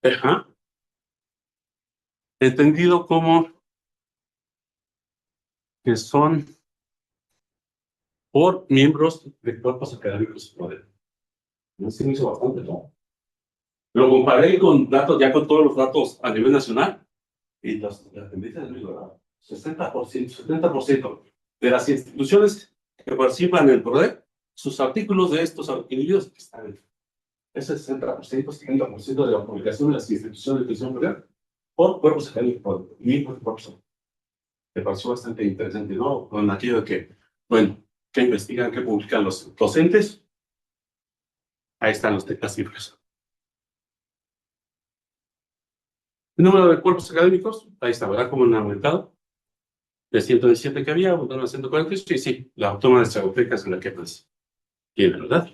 Ajá. Entendido como que son por miembros de cuerpos académicos de poder. No se me hizo bastante, ¿no? Lo comparé con datos, ya con todos los datos a nivel nacional, y la tendencia es muy grave. 60%, 70% de las instituciones que participan en el poder, sus artículos de estos individuos están en ese 60%, 70% de la publicación de las instituciones de educación superior por cuerpos académicos y por cuerpos. Me pareció bastante interesante, ¿no? Con aquello de que, bueno, que investigan, que publican los docentes, ahí están las cifras. El número de cuerpos académicos, ahí está, ¿verdad? Como han aumentado. De 117 que había, aumentaron a 148, y sí, la toma de Zapoteca es la que más tiene, ¿verdad?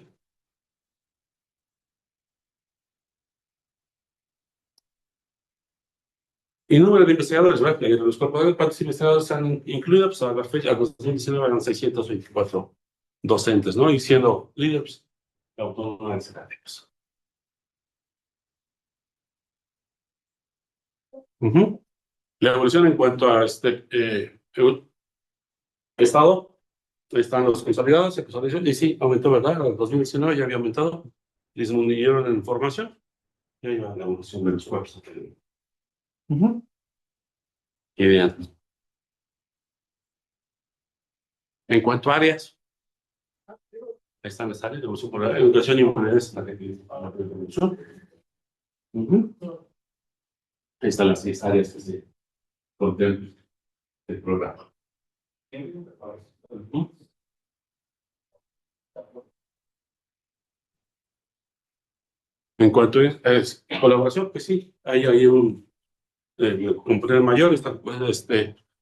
Y número de investigadores, ¿verdad? Los cuerpos de cuántos investigadores han incluido, pues a la fecha, a 2019 eran 624 docentes, ¿no? Y siendo líderes, la autónoma de Zacatecas. Uh-huh. La evolución en cuanto a estado, están los consolidados, y sí, aumentó, ¿verdad? En 2019 ya había aumentado, disminuyeron en formación, y ahí va la evolución de los cuerpos. Uh-huh. Y bien. En cuanto a áreas, ahí están las áreas de evolución por la educación y humanidades, la evolución. Uh-huh. Ahí están las 6 áreas que se contemplan del programa. Uh-huh. En cuanto a colaboración, pues sí, hay un componente mayor, están pues,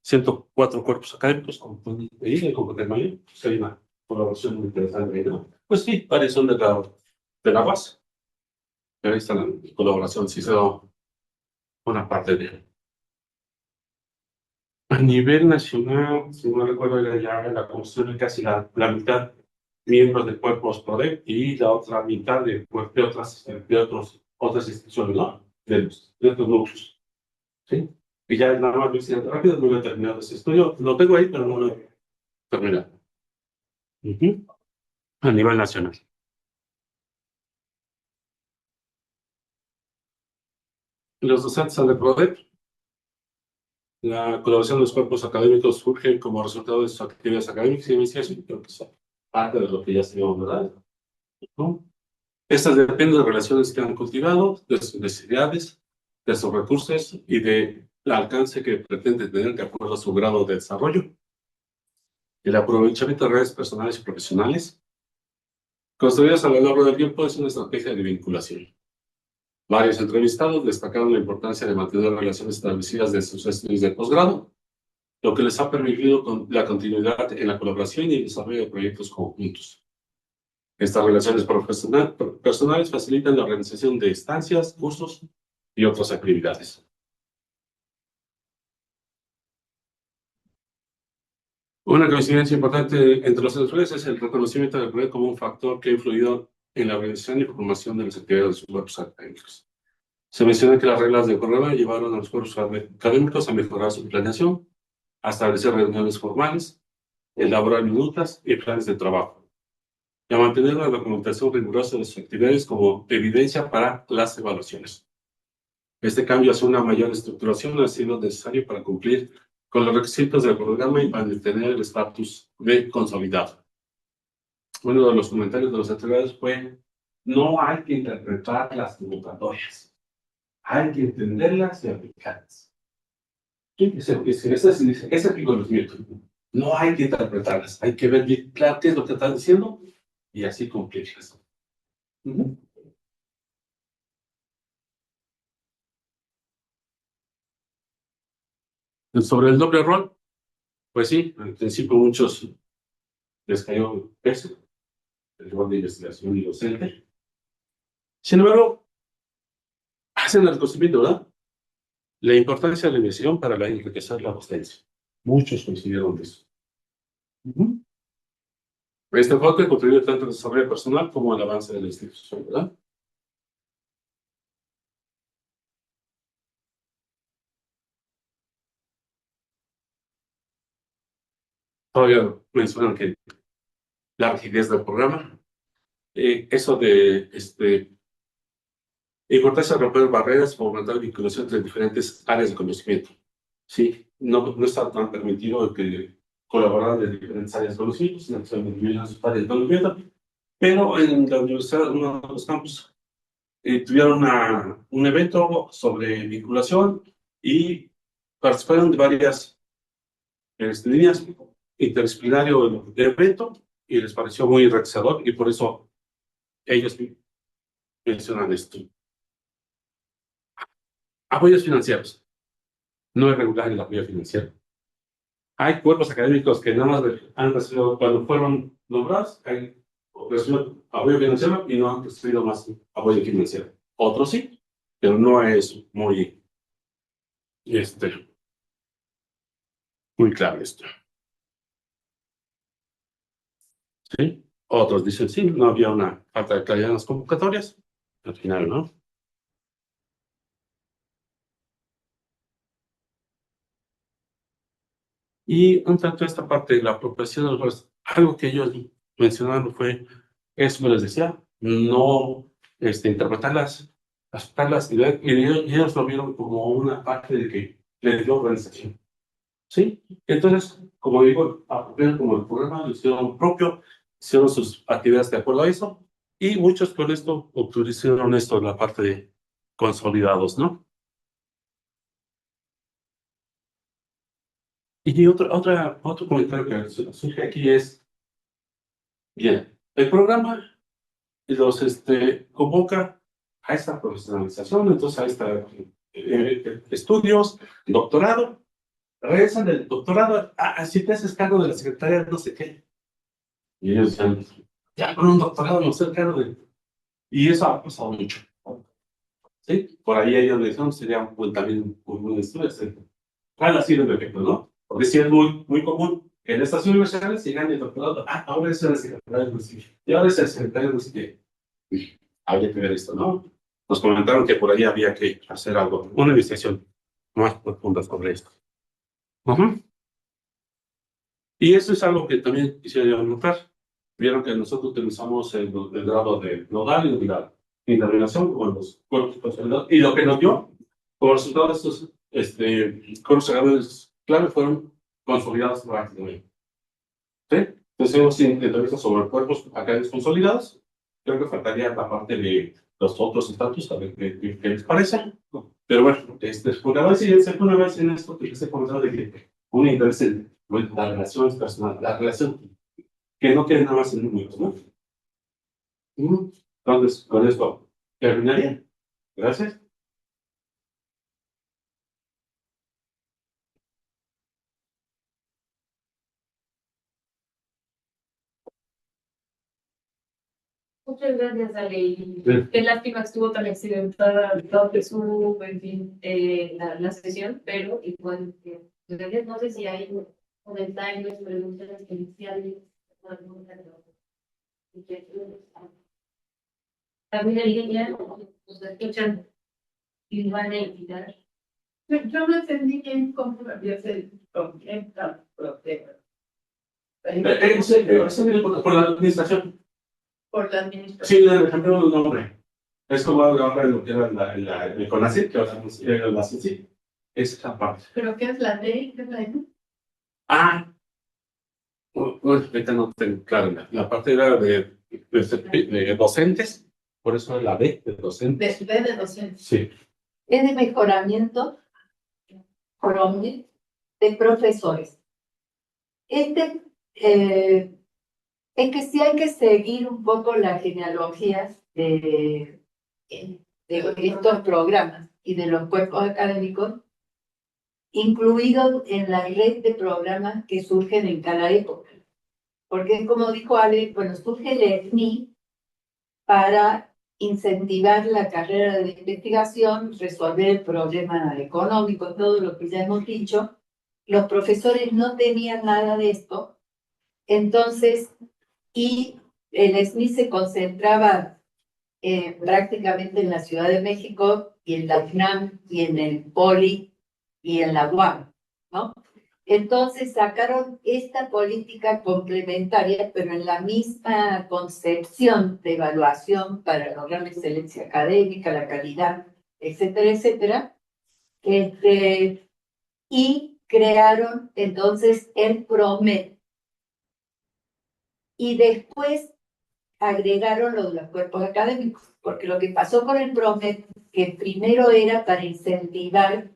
104 cuerpos académicos, como pueden ver, el componente mayor, pues hay una colaboración muy interesante, ¿no? Pues sí, varias son de la base, pero ahí está la colaboración, sí se da una parte de él. A nivel nacional, si no recuerdo, era ya la composición de casi la mitad miembros de cuerpos PRODEC y la otra mitad de otras instituciones, ¿no? De otros grupos, ¿sí? Y ya nada más diciendo rápido, no he terminado ese estudio. Lo tengo ahí, pero no lo he terminado. Ujú. A nivel nacional. Los docentes de PRODEC, la colaboración de los cuerpos académicos surge como resultado de sus actividades académicas y de investigación. Creo que es parte de lo que ya estudiamos, ¿verdad? ¿No? Estas dependen de relaciones que han cultivado, de sus necesidades, de sus recursos y del alcance que pretende tener de acuerdo a su grado de desarrollo. El aprovechamiento de redes personales y profesionales, construidas a lo largo del tiempo, es una estrategia de vinculación. Varios entrevistados destacaron la importancia de mantener relaciones establecidas desde sus estudios de posgrado, lo que les ha permitido la continuidad en la colaboración y el desarrollo de proyectos conjuntos. Estas relaciones personales facilitan la organización de estancias, cursos y otras actividades. Una coincidencia importante entre los autores es el reconocimiento del proyecto como un factor que ha influido en la organización y formación de las actividades de sus cuerpos académicos. Se menciona que las reglas del programa llevaron a los cuerpos académicos a mejorar su planeación, a establecer reuniones formales, elaborar minutas y planes de trabajo, y a mantener la documentación rigurosa de sus actividades como evidencia para las evaluaciones. Este cambio hacia una mayor estructuración ha sido necesario para cumplir con los requisitos del programa y mantener el estatus de consolidado. Uno de los comentarios de los actividades fue: no hay que interpretar las convocatorias, hay que entenderlas y aplicarlas. Ese conocimiento. No hay que interpretarlas, hay que ver bien claro qué es lo que están diciendo y así cumplirlas. Uh-huh. Sobre el doble rol, pues sí, al principio muchos les cayó peso, el rol de investigación y docente. Sin embargo, hacen el reconocimiento, ¿verdad? La importancia de la investigación para enriquecer la docencia. Muchos coincidieron de eso. Uh-huh. Este enfoque contribuye tanto al desarrollo personal como al avance de la institución, ¿verdad? todavía mencionan que la rigidez del programa, eso de importancia de romper barreras o aumentar vinculación entre diferentes áreas de conocimiento. Sí, no está tan permitido que colaborar de diferentes áreas de conocimiento, sino que se dividieron sus áreas de conocimiento. Pero en la universidad, uno de los campus, tuvieron un evento sobre vinculación y participaron de varias líneas interdisciplinario del evento y les pareció muy enriquecedor y por eso ellos mencionan esto. Apoyos financieros. No es regular el apoyo financiero. Hay cuerpos académicos que nada más han recibido, cuando fueron nombrados, han recibido apoyo financiero y no han recibido más apoyo financiero. Otros sí, pero no es muy claro esto. ¿Sí? Otros dicen sí, no había una falta de claridad en las convocatorias. Al final, ¿no? Y un tanto esta parte de la apropiación de los valores, algo que ellos mencionaron fue, eso me les decía, no interpretarlas, aceptarlas y ellos lo vieron como una parte de que le dio organización. ¿Sí? Entonces, como digo, apropiaron como el programa, lo hicieron propio, hicieron sus actividades de acuerdo a eso, y muchos con esto obtuvieron esto, la parte de consolidados, ¿no? Y otro comentario que surge aquí es, bien, el programa los convoca a esta profesionalización, entonces a esta estudios, doctorado, regresan del doctorado, si te haces cargo de la secretaria, no sé qué. Y ellos decían, ya con un doctorado no sé cargo de... Y eso ha pasado mucho. ¿Sí? Por ahí ellos le dijeron, sería también un buen estudio, etc. ¿Cuál ha sido el efecto, no? Porque sí es muy común que en estas universidades llegan el doctorado, ahora es el secretario de no sé qué, y ahora es el secretario de no sé qué. Había que ver esto, ¿no? Nos comentaron que por ahí había que hacer algo, una investigación más profunda sobre esto. Ujú. Y eso es algo que también quisiera anotar. Vieron que nosotros utilizamos el grado de nodal y la interrelación con los cuerpos consolidados. Y lo que nos dio, como resultado de estos cuerpos agradables clave, fueron consolidados prácticamente. ¿Sí? Entonces, hemos entrevistas sobre cuerpos académicos consolidados. Creo que faltaría la parte de los otros estatus, a ver qué les parece. Pero bueno, una vez en esto, que se comentaba de que un interés en la relación personal, la relación, que no quede nada más en números, ¿no? Entonces, con esto terminaría. Gracias. Muchas gracias, Ale. Y qué lástima que estuvo tan accidentada todo su, en fin, la sesión, pero igual, gracias. No sé si hay comentarios, preguntas iniciales. También en línea, nos escuchan y van a invitar. Yo no entendí bien cómo había sido con quién problema. Por la administración. Por la administración. Sí, le cambiaron el nombre. Es como ahora lo que era el CONACYT, que ahora es la CICI. Es esa parte. ¿Pero qué es la ley? ¿Qué es la ley? Ah, bueno, ahorita no tengo claro. La parte era de docentes, por eso la D de docentes. De docentes. Sí. Es de mejoramiento de profesores. Es que sí hay que seguir un poco las genealogías de estos programas y de los cuerpos académicos, incluidos en la red de programas que surgen en cada época. Porque, como dijo Ale, bueno, surge el EFNI para incentivar la carrera de investigación, resolver el problema económico, todo lo que ya hemos dicho. Los profesores no tenían nada de esto, entonces, y el SNI se concentraba prácticamente en la Ciudad de México y en la UNAM y en el POLI y en la UAM, ¿no? Entonces sacaron esta política complementaria, pero en la misma concepción de evaluación para lograr la excelencia académica, la calidad, etcétera, etcétera. Y crearon entonces el PROMED. Y después agregaron lo de los cuerpos académicos, porque lo que pasó con el PROMED, que primero era para incentivar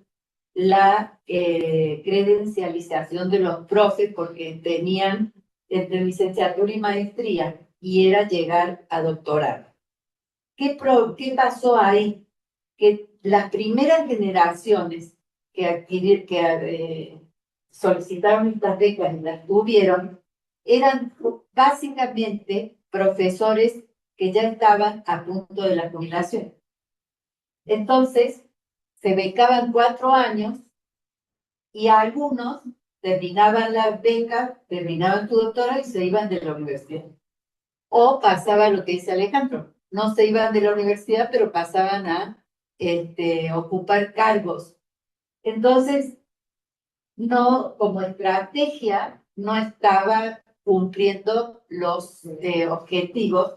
la credencialización de los profes, porque tenían entre licenciatura y maestría, y era llegar a doctorado. ¿Qué pasó ahí? Que las primeras generaciones que solicitaron estas becas y las tuvieron, eran básicamente profesores que ya estaban a punto de la jubilación. Entonces, se becaban 4 años y algunos terminaban la beca, terminaban su doctorado y se iban de la universidad. O pasaba lo que dice Alejandro, no se iban de la universidad, pero pasaban a ocupar cargos. Entonces, no, como estrategia, no estaba cumpliendo los objetivos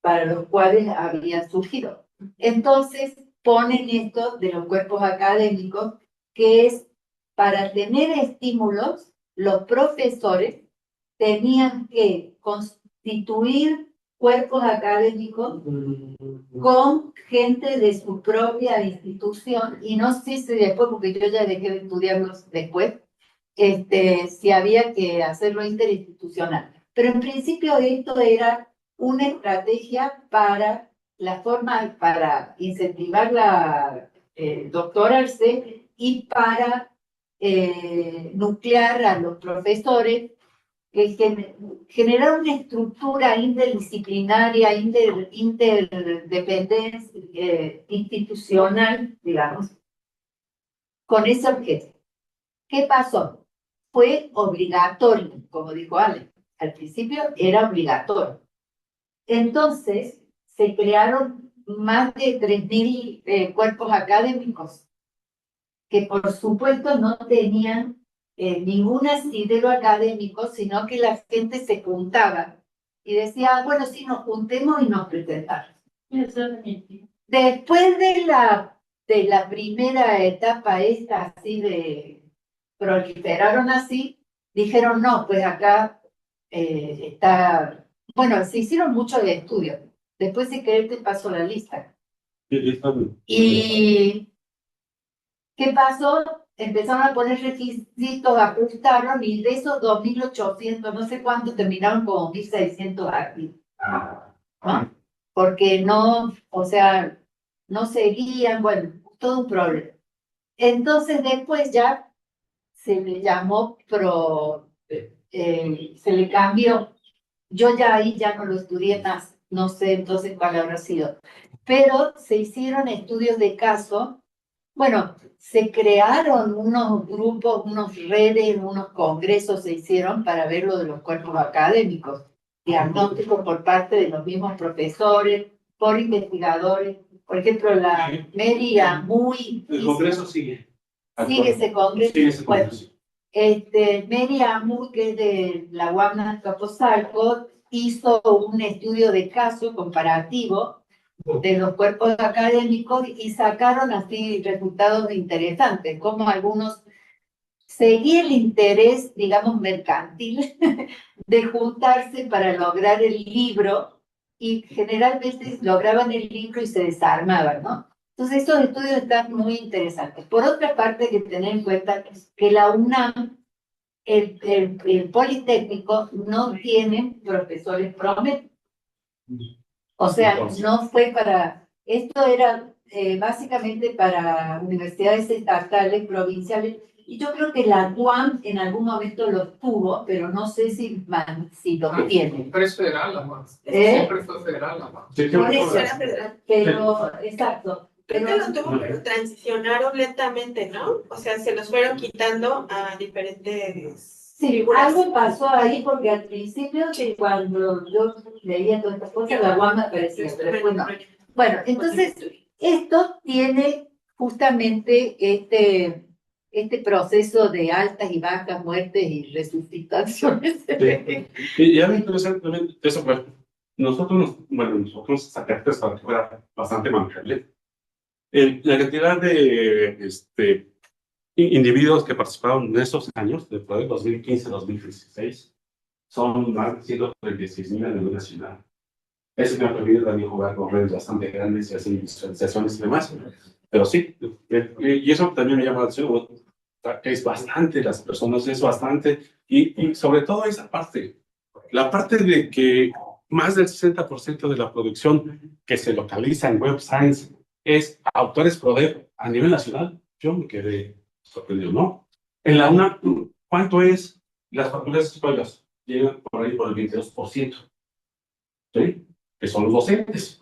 para los cuales había surgido. Entonces, ponen esto de los cuerpos académicos, que es para tener estímulos, los profesores tenían que constituir cuerpos académicos con gente de su propia institución, y no sé si después, porque yo ya dejé de estudiarlos después, si había que hacerlo interinstitucional. Pero en principio esto era una estrategia para la forma, para incentivar la doctorarse y para nuclear a los profesores, generar una estructura interdisciplinaria, interdependencia institucional, digamos, con ese objeto. ¿Qué pasó? Fue obligatorio, como dijo Ale. Al principio era obligatorio. Entonces, se crearon más de 3.000 cuerpos académicos que, por supuesto, no tenían ningún asidero académico, sino que la gente se juntaba y decía, bueno, sí, nos juntemos y nos presentamos. Después de la primera etapa esta, así proliferaron así, dijeron, no, pues acá está... Bueno, se hicieron muchos estudios. Después, si querés, te paso la lista. Y ¿qué pasó? Empezaron a poner requisitos, ajustaron, y de esos 2.800, no sé cuántos, terminaron como 1.600 activos. ¿No? Porque no, o sea, no seguían, bueno, todo un problema. Entonces después ya se le llamó se le cambió. Yo ya ahí ya no lo estudié más, no sé entonces cuál habrá sido. Pero se hicieron estudios de caso. Bueno, se crearon unos grupos, unas redes, unos congresos se hicieron para ver lo de los cuerpos académicos, diagnósticos por parte de los mismos profesores, por investigadores. Por ejemplo, la Mary Amuy. El congreso sigue. Sigue ese congreso. Sigue ese congreso. Mary Amuy, que es de la UAM Capozalco, hizo un estudio de caso comparativo de los cuerpos académicos y sacaron así resultados interesantes, como algunos seguía el interés, digamos, mercantil de juntarse para lograr el libro, y generalmente lograban el libro y se desarmaban, ¿no? Entonces, estos estudios están muy interesantes. Por otra parte, hay que tener en cuenta que la UNAM, el Politécnico, no tiene profesores promedio. O sea, no fue para... Esto era básicamente para universidades estatales, provinciales, y yo creo que la UAM en algún momento lo tuvo, pero no sé si lo tiene. Pero es federal la UAM. Siempre fue federal la UAM. Por eso, Era federal. pero, exacto. Creo que lo tuvo, pero transicionaron lentamente, ¿no? O sea, se los fueron quitando a diferentes... Sí, figuras. algo pasó ahí, porque al principio, Sí. cuando yo leía todas estas cosas, la UAM aparecía, pero después no. Bueno, entonces, esto tiene justamente este proceso de altas y bajas, muertes y resucitaciones. Y a mí me interesa también eso, pues, nosotros sacaste para que fuera bastante manejable. La cantidad de individuos que participaron en estos años, después de 2015-2016, son más de 136,000 a nivel nacional. Eso me ha permitido también jugar con redes bastante grandes y hacer visualizaciones y demás. Pero sí, y eso también me llama la atención. O sea, es bastante, las personas es bastante. Y sobre todo esa parte, la parte de que más del 60% de la producción que se localiza en Web Science es autores PRODEV a nivel nacional. Yo me quedé sorprendido, ¿no? En la UNA, ¿cuánto es? Las facultades escuelas llegan por ahí por el 22%, ¿sí? Que son los docentes.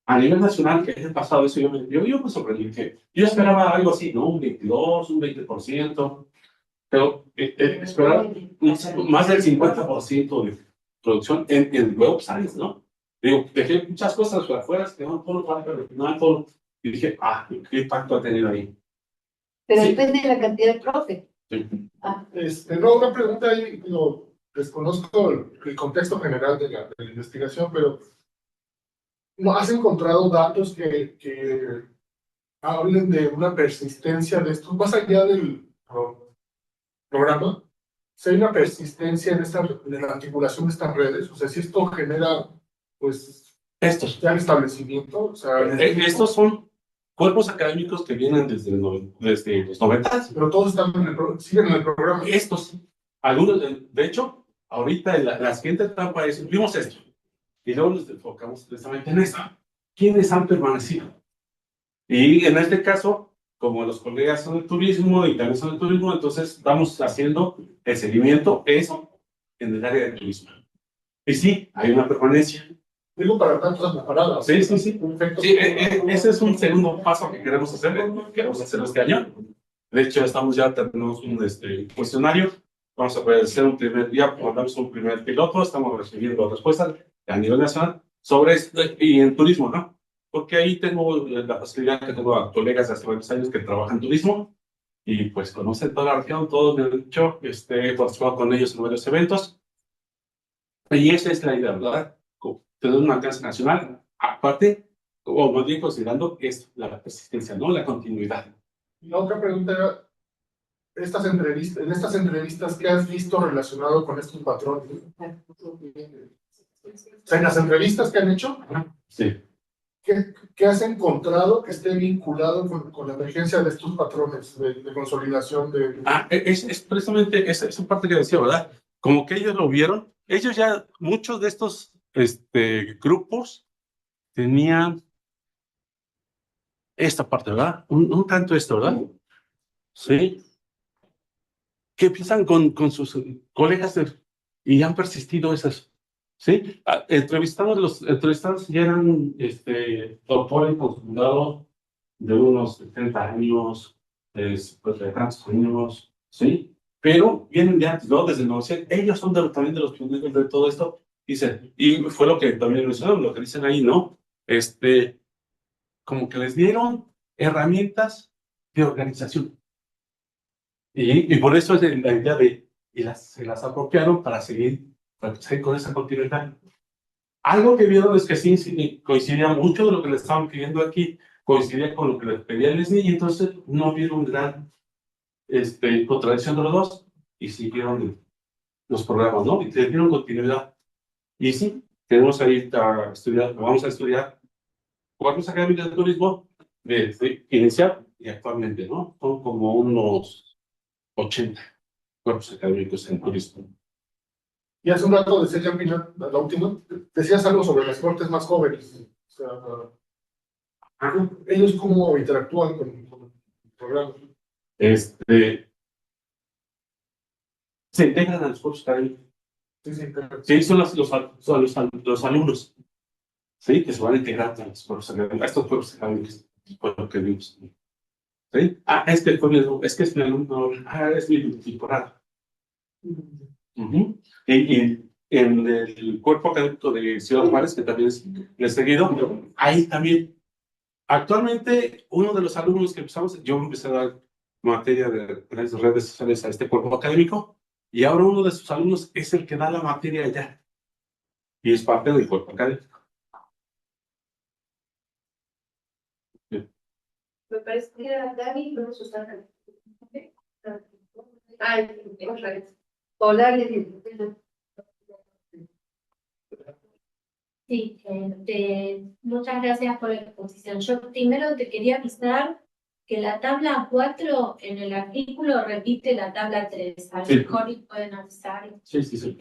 A nivel nacional, que haya pasado eso, yo me sorprendí. Que yo esperaba algo así, ¿no? Un 22, un 20%, pero esperaba más del 50% de producción en Web Science, ¿no? Digo, dejé muchas cosas por afuera, que no todo, pero no todo. Y dije, qué impacto ha tenido ahí. Pero Sí. depende de la cantidad de profe. Sí. No, una pregunta ahí, desconozco el contexto general de la investigación, pero ¿no has encontrado datos que hablen de una persistencia de esto, más allá del programa? Si hay una persistencia en la articulación de estas redes, o sea, si esto genera, pues, Estos. ya el establecimiento, o sea, Estos son cuerpos académicos que vienen desde los 90. pero todos están siguen en el programa. Estos, algunos, de hecho, ahorita en la siguiente etapa vimos esto, y luego nos enfocamos precisamente en esto. ¿Quiénes han permanecido? Y en este caso, como los colegas son de turismo y también son de turismo, entonces estamos haciendo el seguimiento, eso, en el área de turismo. Y sí, hay una permanencia. Digo, para tantas preparadas. Sí, sí, sí. Perfecto. Sí, ese es un segundo paso que queremos hacer este año. De hecho, tenemos un cuestionario. Vamos a poder hacer mandamos un primer piloto, estamos recibiendo respuestas a nivel nacional sobre esto y en turismo, ¿no? Porque ahí tengo la facilidad que tengo a colegas de hace varios años que trabajan en turismo y pues conocen toda la región, todo me han dicho, he participado con ellos en varios eventos. Y esa es la idea, ¿verdad? Tener un alcance nacional, aparte, o más bien considerando que es la persistencia, ¿no? La continuidad. La otra pregunta era, en estas entrevistas, ¿qué has visto relacionado con estos patrones? O sea, en las entrevistas que han hecho, Sí. ¿qué has encontrado que esté vinculado con la emergencia de estos patrones de consolidación Es precisamente esa parte que decía, ¿verdad? Como que ellos lo vieron, ellos ya, muchos de estos grupos tenían esta parte, ¿verdad? Un tanto esto, ¿verdad? Sí. Que empiezan con sus colegas y han persistido esas. ¿Sí? Los entrevistados ya eran doctores consolidados de unos 70 años, de tantos años, ¿sí? Pero vienen de antes, ¿no? Desde el 90, ellos son también de los pioneros de todo esto, dicen, y fue lo que también mencionaron, lo que dicen ahí, ¿no? Como que les dieron herramientas de organización. Y por eso es la idea se las apropiaron para seguir con esa continuidad. Algo que vieron es que sí coincidía mucho de lo que le estaban pidiendo aquí, coincidía con lo que les pedía el SNI, y entonces no vieron gran contradicción de los dos, y siguieron los programas, ¿no? Y le dieron continuidad. Y sí, tenemos ahí vamos a estudiar cuerpos académicos de turismo desde inicial y actualmente, ¿no? Son como unos 80 cuerpos académicos en turismo. Y hace un rato decías ya al final, la última, decías algo sobre las cortes más jóvenes. O sea, ellos cómo interactúan con el programa. Se integran a los cuerpos académicos. Sí, son los alumnos, ¿sí? Que se van a integrar a los cuerpos académicos, a estos cuerpos académicos, por lo que vimos. ¿Sí? Es que es mi alumno, es mi temporada. Y en el cuerpo académico de Ciudad Juárez, que también es el seguido, ahí también. Actualmente, uno de los alumnos que empezamos, yo empecé a dar materia de redes sociales a este cuerpo académico, y ahora uno de sus alumnos es el que da la materia allá, y es parte del cuerpo académico. Me parece que era Gaby, pero Susana. Ay, correcto. Hola, Sí, muchas gracias por la exposición. Yo primero te quería avisar que la tabla 4 en el artículo repite la tabla 3. A lo Sí. mejor pueden avisar. Sí. Sí,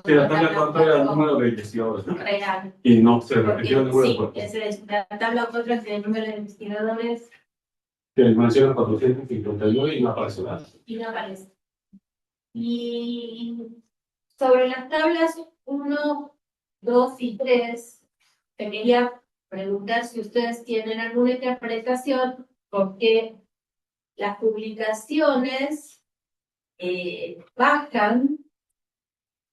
la tabla 4 era el número de investigadores, ¿no? Real. Y no, se repitió el número de Sí, cuerpos. la tabla 4 es el número de investigadores Que menciona 459 y no aparece nada. y no aparece. Y sobre las tablas 1, 2 y 3, te quería preguntar si ustedes tienen alguna interpretación, porque las publicaciones bajan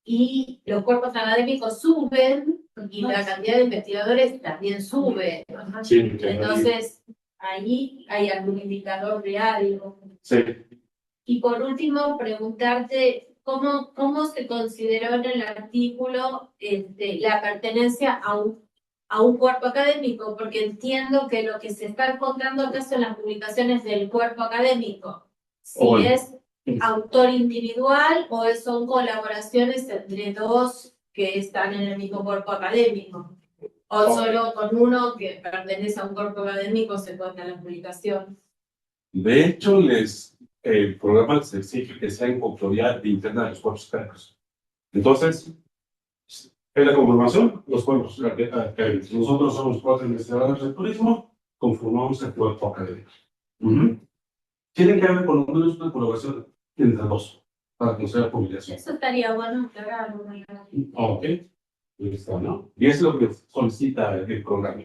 y los cuerpos académicos suben y la cantidad de investigadores también sube. Sí, Entonces, ahí hay algún indicador real. sí. Y por último, preguntarte cómo se consideró en el artículo la pertenencia a un cuerpo académico, porque entiendo que lo que se está encontrando acá son las publicaciones del cuerpo académico. Si Bueno. es autor individual o son colaboraciones entre dos que están en el mismo cuerpo académico. O solo con uno que pertenece a un cuerpo académico se cuenta la publicación. De hecho, el programa les exige que sea en coautoría interna de los cuerpos académicos. Entonces, en la conformación, los cuerpos académicos. Nosotros somos 4 investigadores de turismo, conformamos el cuerpo académico. Tienen que haber por lo menos una colaboración entre dos para que sea publicación. Eso estaría bueno aclararlo. Ok. Listo, ¿no? Y es lo que solicita el programa.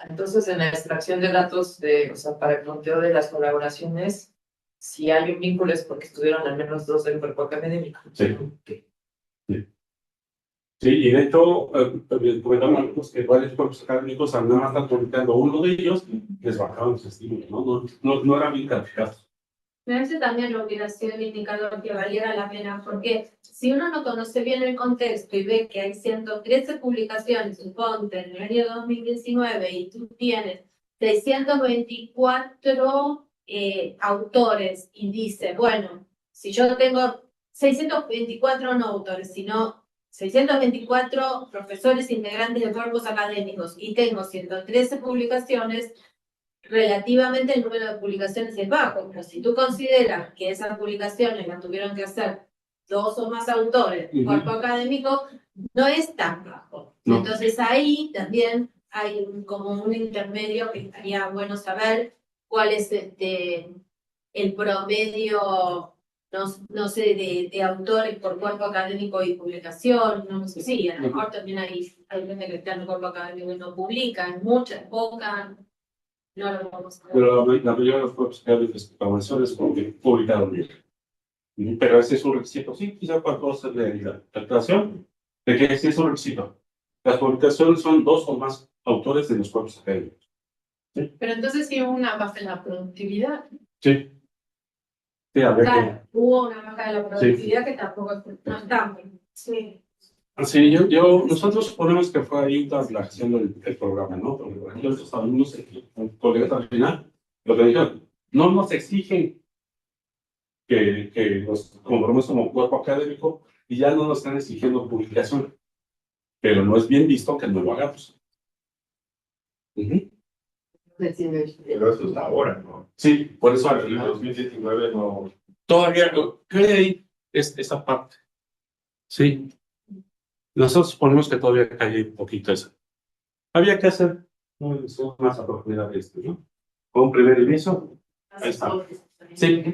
Entonces, en la extracción de datos, o sea, para el conteo de las colaboraciones, si hay un vínculo es porque estuvieron al menos 2 del cuerpo académico. Sí. Sí, y de hecho, comentamos que varios cuerpos académicos, al nada más estar publicando uno de ellos, les bajaban los estímulos, no eran bien calificados. Me parece también lo hubiera sido el indicador que valiera la pena, porque si uno no conoce bien el contexto y ve que hay 113 publicaciones, suponte, en el año 2019, y tú tienes 624 autores, y dice, bueno, si yo tengo 624 no autores, sino 624 profesores integrantes de cuerpos académicos, y tengo 113 publicaciones, relativamente el número de publicaciones es bajo, pero si tú consideras que esas publicaciones las tuvieron que hacer 2 o más autores, cuerpo académico, no es tan bajo. No. Entonces ahí también hay como un intermedio que estaría bueno saber cuál es el promedio, no sé, de autores por cuerpo académico y publicación, no sé, sí, a lo mejor también hay gente que está en el cuerpo académico y no publica, muchas, pocas. No lo vamos a ver. Pero la mayoría de los cuerpos académicos de colaboraciones publicaron bien. Pero ese es un requisito, sí, quizá para todos es la calculación de que ese es un requisito. Las publicaciones son 2 o más autores de los cuerpos académicos. ¿Sí? Pero entonces sí hubo una baja en la productividad. Sí. Sí, a ver. Claro, hubo una baja de la productividad que tampoco no está muy. Sí. Sí, nosotros suponemos que fue ahí la gestión del programa, ¿no? Porque por ejemplo, estos alumnos, colegas al final, lo que dijeron, no nos exigen que nos conformemos como cuerpo académico y ya no nos están exigiendo publicación, pero no es bien visto que no lo hagamos. Pero eso es ahora, ¿no? Sí, por eso En el 2019 no. todavía cree ahí esa parte. Sí. Nosotros suponemos que todavía cae un poquito eso. Había que hacer más a profundidad de esto, ¿no? Con un primer inicio. Ahí está. Sí.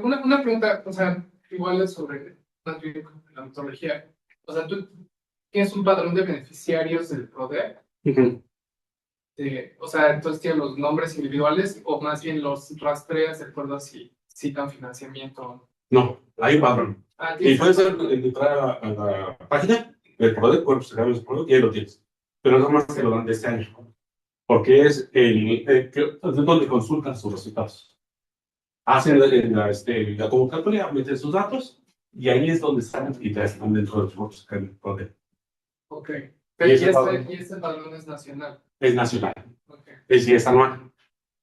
Una pregunta, o sea, igual es sobre más bien la metodología. O sea, ¿tú tienes un padrón de beneficiarios del PRODEC? O sea, entonces tienes los nombres individuales o más bien los rastreas de acuerdo a si citan financiamiento. No, hay un padrón. Y puedes entrar a la página del PRODEC, Cuerpos Académicos del PRODEC, y ahí lo tienes. Pero no más que lo dan de este año. porque es donde consultan sus resultados. Hacen la convocatoria, meten sus datos, y ahí es donde están y te están dentro del curso académico. Ok. Y Pero ese padrón y ese padrón es nacional. es nacional, Ok. es anual.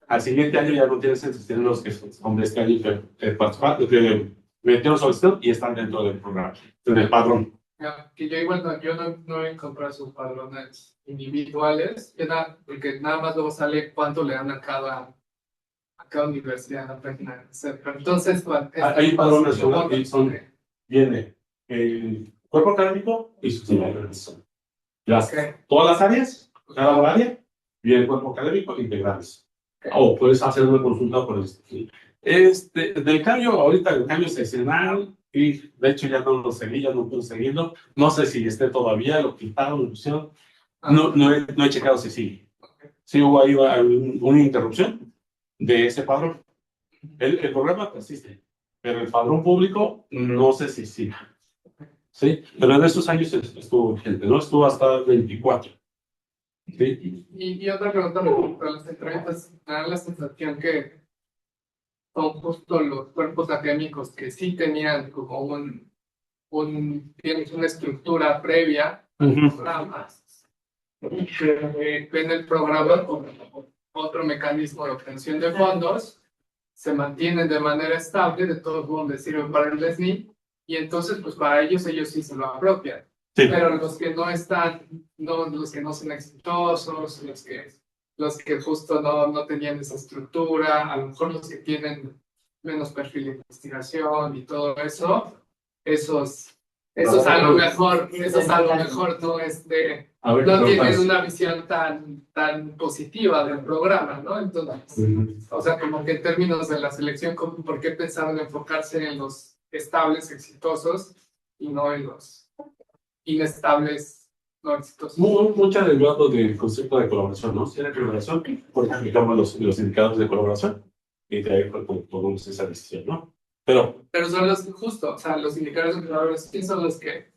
Al siguiente año ya no tienes censos, tienen los que son de este año que participan, que metieron solicitud y están dentro del programa, en el padrón. Ya, que yo igual no he encontrado sus padrones individuales, porque nada más luego sale cuánto le dan a cada universidad en la página de CEP. Pero entonces, Hay un padrón nacional y viene el cuerpo académico y sus integrales. Todas las áreas, cada área, viene el cuerpo académico e integrales. O puedes hacer una consulta por del cambio, ahorita el cambio seccional, y de hecho ya no lo seguí, ya no puedo seguirlo. No sé si esté todavía, lo quitaron, lo pusieron. No he checado si sí. Sí hubo ahí una interrupción de ese padrón. El programa persiste, pero el padrón público no sé si sí. Sí, pero en esos años estuvo vigente, ¿no? Estuvo hasta el 24. Sí. Y otra pregunta respecto a las entrevistas, me da la sensación que son justo los cuerpos académicos que sí tenían como tienes una estructura previa al programa, y que ven el programa como otro mecanismo de obtención de fondos, se mantienen de manera estable, de todos modos les sirven para el SNI, y entonces pues para ellos sí se lo apropian. Sí. Pero los que no están, los que no son exitosos, los que justo no tenían esa estructura, a lo mejor los que tienen menos perfil de investigación y todo eso, esos a lo mejor no no tienen una visión tan positiva del programa, ¿no? Entonces, o sea, como que en términos de la selección, ¿por qué pensaron enfocarse en los estables exitosos y no en los inestables no exitosos? Mucha derivado del concepto de colaboración, ¿no? Si era colaboración, porque aplicamos los indicadores de colaboración y de ahí tomamos esa decisión, ¿no? Pero son justo, o sea, los indicadores de colaboración son los que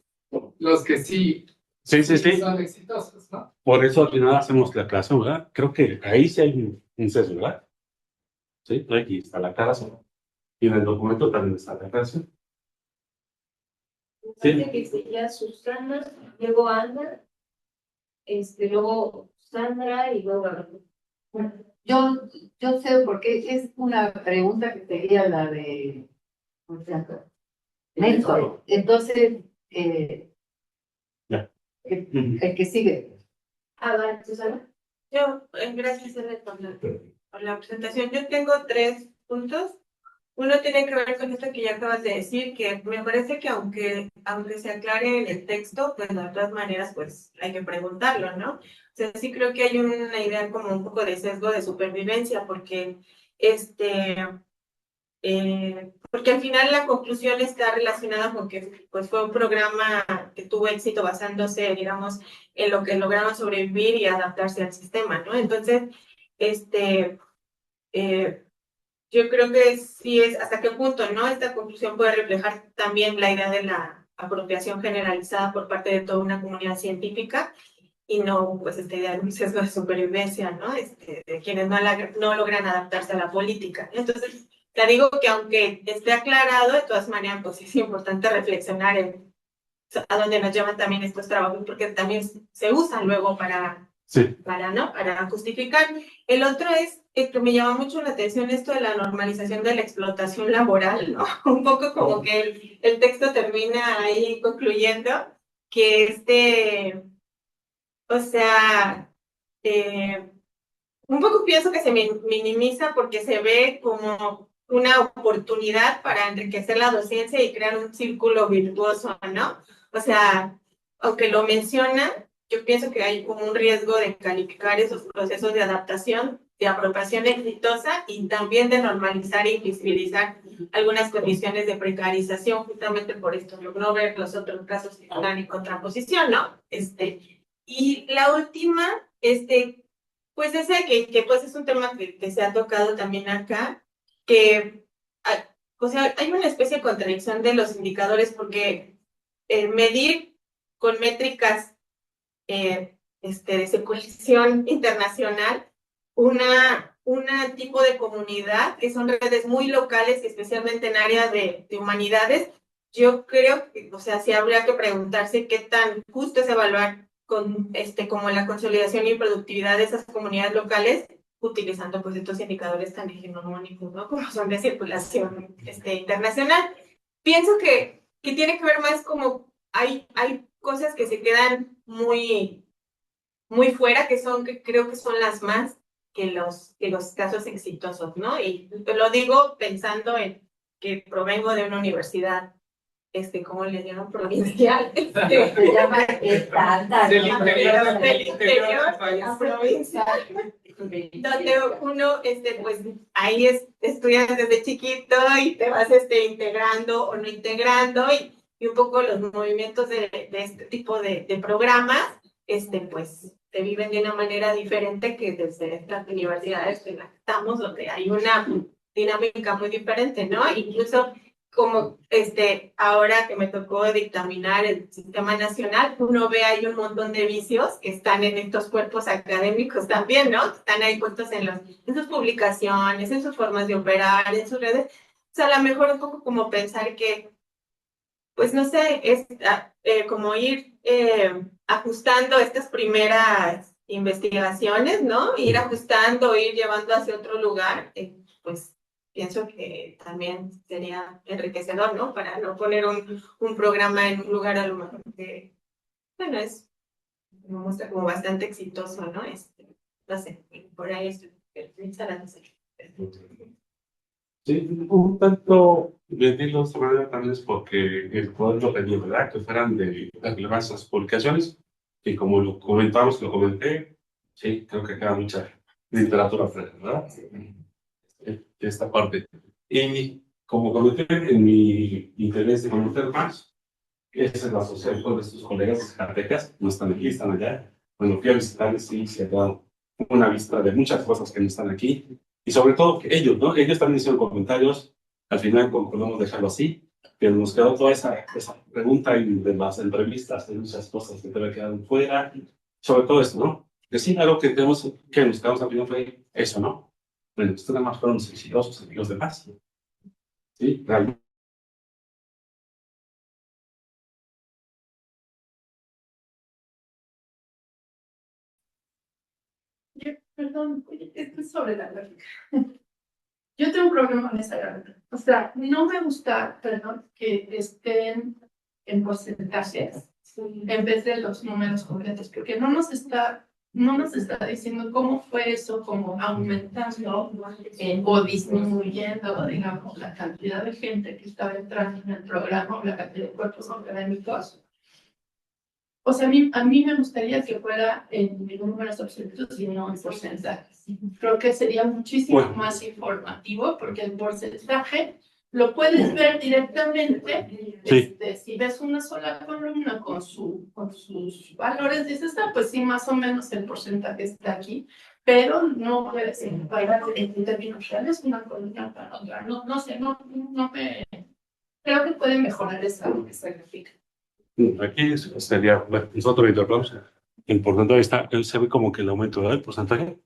sí Sí. son exitosos, ¿no? Por eso al final hacemos la aclaración, ¿verdad? Creo que ahí sí hay un sesgo, ¿verdad? Sí, aquí está la aclaración. Y en el documento también está la aclaración. Parece que sería Susana, luego Ana, luego Sandra y luego Yo sé porque es una pregunta que sería la de Néstor. Entonces, Ya. el que sigue. Vale, Susana. Yo, gracias, Ellen, por la presentación. Yo tengo 3 puntos. Uno tiene que ver con esto que ya acabas de decir, que me parece que aunque se aclare en el texto, pues de todas maneras, pues hay que preguntarlo, ¿no? O sea, sí creo que hay una idea como un poco de sesgo de supervivencia, porque porque al final la conclusión está relacionada con que pues, fue un programa que tuvo éxito basándose, digamos, en lo que lograron sobrevivir y adaptarse al sistema, ¿no? Entonces, yo creo que sí es hasta qué punto, ¿no? Esta conclusión puede reflejar también la idea de la apropiación generalizada por parte de toda una comunidad científica y no, pues, esta idea de un sesgo de supervivencia, ¿no? De quienes no logran adaptarse a la política. Entonces, te digo que aunque esté aclarado, de todas maneras, pues es importante reflexionar en a dónde nos llevan también estos trabajos, porque también se usan luego para justificar. El otro es que me llama mucho la atención esto de la normalización de la explotación laboral, ¿no? Un poco como que el texto termina ahí concluyendo que o sea, un poco pienso que se minimiza porque se ve como una oportunidad para enriquecer la docencia y crear un círculo virtuoso, ¿no? O sea, aunque lo menciona, yo pienso que hay como un riesgo de calificar esos procesos de adaptación, de apropiación exitosa y también de normalizar y visibilizar algunas condiciones de precarización, justamente por esto, no ver los otros casos que están en contraposición, ¿no? Y la última, pues ese que pues es un tema que se ha tocado también acá, que, o sea, hay una especie de contradicción de los indicadores porque medir con métricas de circulación internacional, una tipo de comunidad que son redes muy locales, especialmente en áreas de humanidades. Yo creo que, o sea, sí habría que preguntarse qué tan justo es evaluar con como la consolidación y productividad de esas comunidades locales, utilizando pues estos indicadores tan hegemónicos, ¿no? Como son de circulación internacional. Pienso que tiene que ver más como hay cosas que se quedan muy fuera, que creo que son las más que los casos exitosos, ¿no? Y lo digo pensando en que provengo de una universidad, ¿cómo le llaman? Provincial. Se llama estándar. Del interior, Del interior, la provincia. Donde uno, pues, ahí estudias desde chiquito y te vas integrando o no integrando, y un poco los movimientos de este tipo de programas, pues, se viven de una manera diferente que desde estas universidades en las que estamos, donde hay una dinámica muy diferente, ¿no? Incluso como ahora que me tocó dictaminar el sistema nacional, uno ve ahí un montón de vicios que están en estos cuerpos académicos también, ¿no? Están ahí puestos en sus publicaciones, en sus formas de operar, en sus redes. O sea, a lo mejor un poco como pensar que, pues no sé, es como ir ajustando estas primeras investigaciones, ¿no? Ir ajustando, ir llevando hacia otro lugar, pues pienso que también sería enriquecedor, ¿no? Para no poner un programa en un lugar a lo mejor que, bueno, me muestra como bastante exitoso, ¿no? No sé, por ahí estoy pensando. Sí, un tanto decirlo de esta manera también es porque el poder lo pedía, ¿verdad? Que fueran de relevancia publicaciones, y como lo comentamos, lo comenté, sí, creo que queda mucha literatura fresca, ¿verdad? Esta parte. Y como comenté, en mi interés de conocer más, esa es la asociación con estos colegas de Zacatecas, no están aquí, están allá. Bueno, fui a visitarles y se ha dado una vista de muchas cosas que no están aquí. Y sobre todo que ellos, ¿no? Ellos también hicieron comentarios, al final concordamos dejarlo así, pero nos quedó toda esa pregunta y de las entrevistas, de muchas cosas que todavía quedaron fuera, sobre todo esto, ¿no? Que sí, algo que tenemos, que nos quedamos al final fue eso, ¿no? Bueno, ustedes nada más fueron exitosos y los demás, ¿sí? Realmente. Perdón, esto es sobre la gráfica. Yo tengo un problema con esa gráfica. O sea, no me gusta, perdón, que estén en porcentajes en vez de los números concretos, porque no nos está diciendo cómo fue eso, como aumentando o disminuyendo, digamos, la cantidad de gente que estaba entrando en el programa o la cantidad de cuerpos académicos. O sea, a mí me gustaría que fuera en números absolutos y no en porcentajes. Creo que sería muchísimo más informativo, porque el porcentaje lo puedes ver directamente. Sí. Si ves una sola columna con sus valores, dices, pues sí, más o menos el porcentaje está aquí, pero no puedes comparar en términos reales una columna para otra. No sé, no me... Creo que puede mejorar esa gráfica. Aquí sería, bueno, nosotros interpretamos el porcentaje está, él se ve como que el aumento del porcentaje.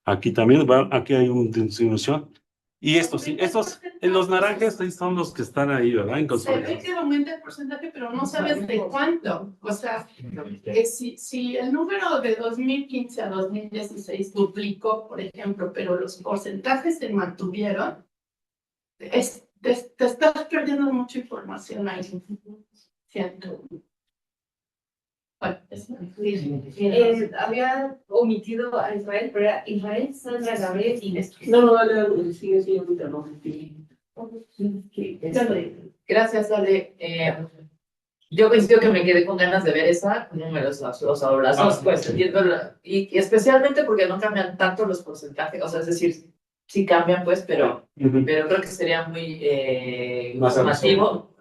Aquí también aquí hay una disminución. Y estos sí, estos, en los naranjas son los que están ahí, ¿verdad? En Se ve que aumenta el porcentaje, pero no sabes de cuánto. O sea, si el número de 2015 a 2016 duplicó, por ejemplo, pero los porcentajes se mantuvieron, te estás perdiendo mucha información ahí. Siento. Bueno, había omitido a Israel, pero era Israel, Sandra, Gabriel y Néstor. No, dale, sigue siendo Gracias, Ale. Yo coincido que me quedé con ganas de ver esa, números absolutos, o las dos, pues entiendo, y especialmente porque no cambian tanto los porcentajes, o sea, es decir, sí cambian, pues, pero creo que sería muy informativo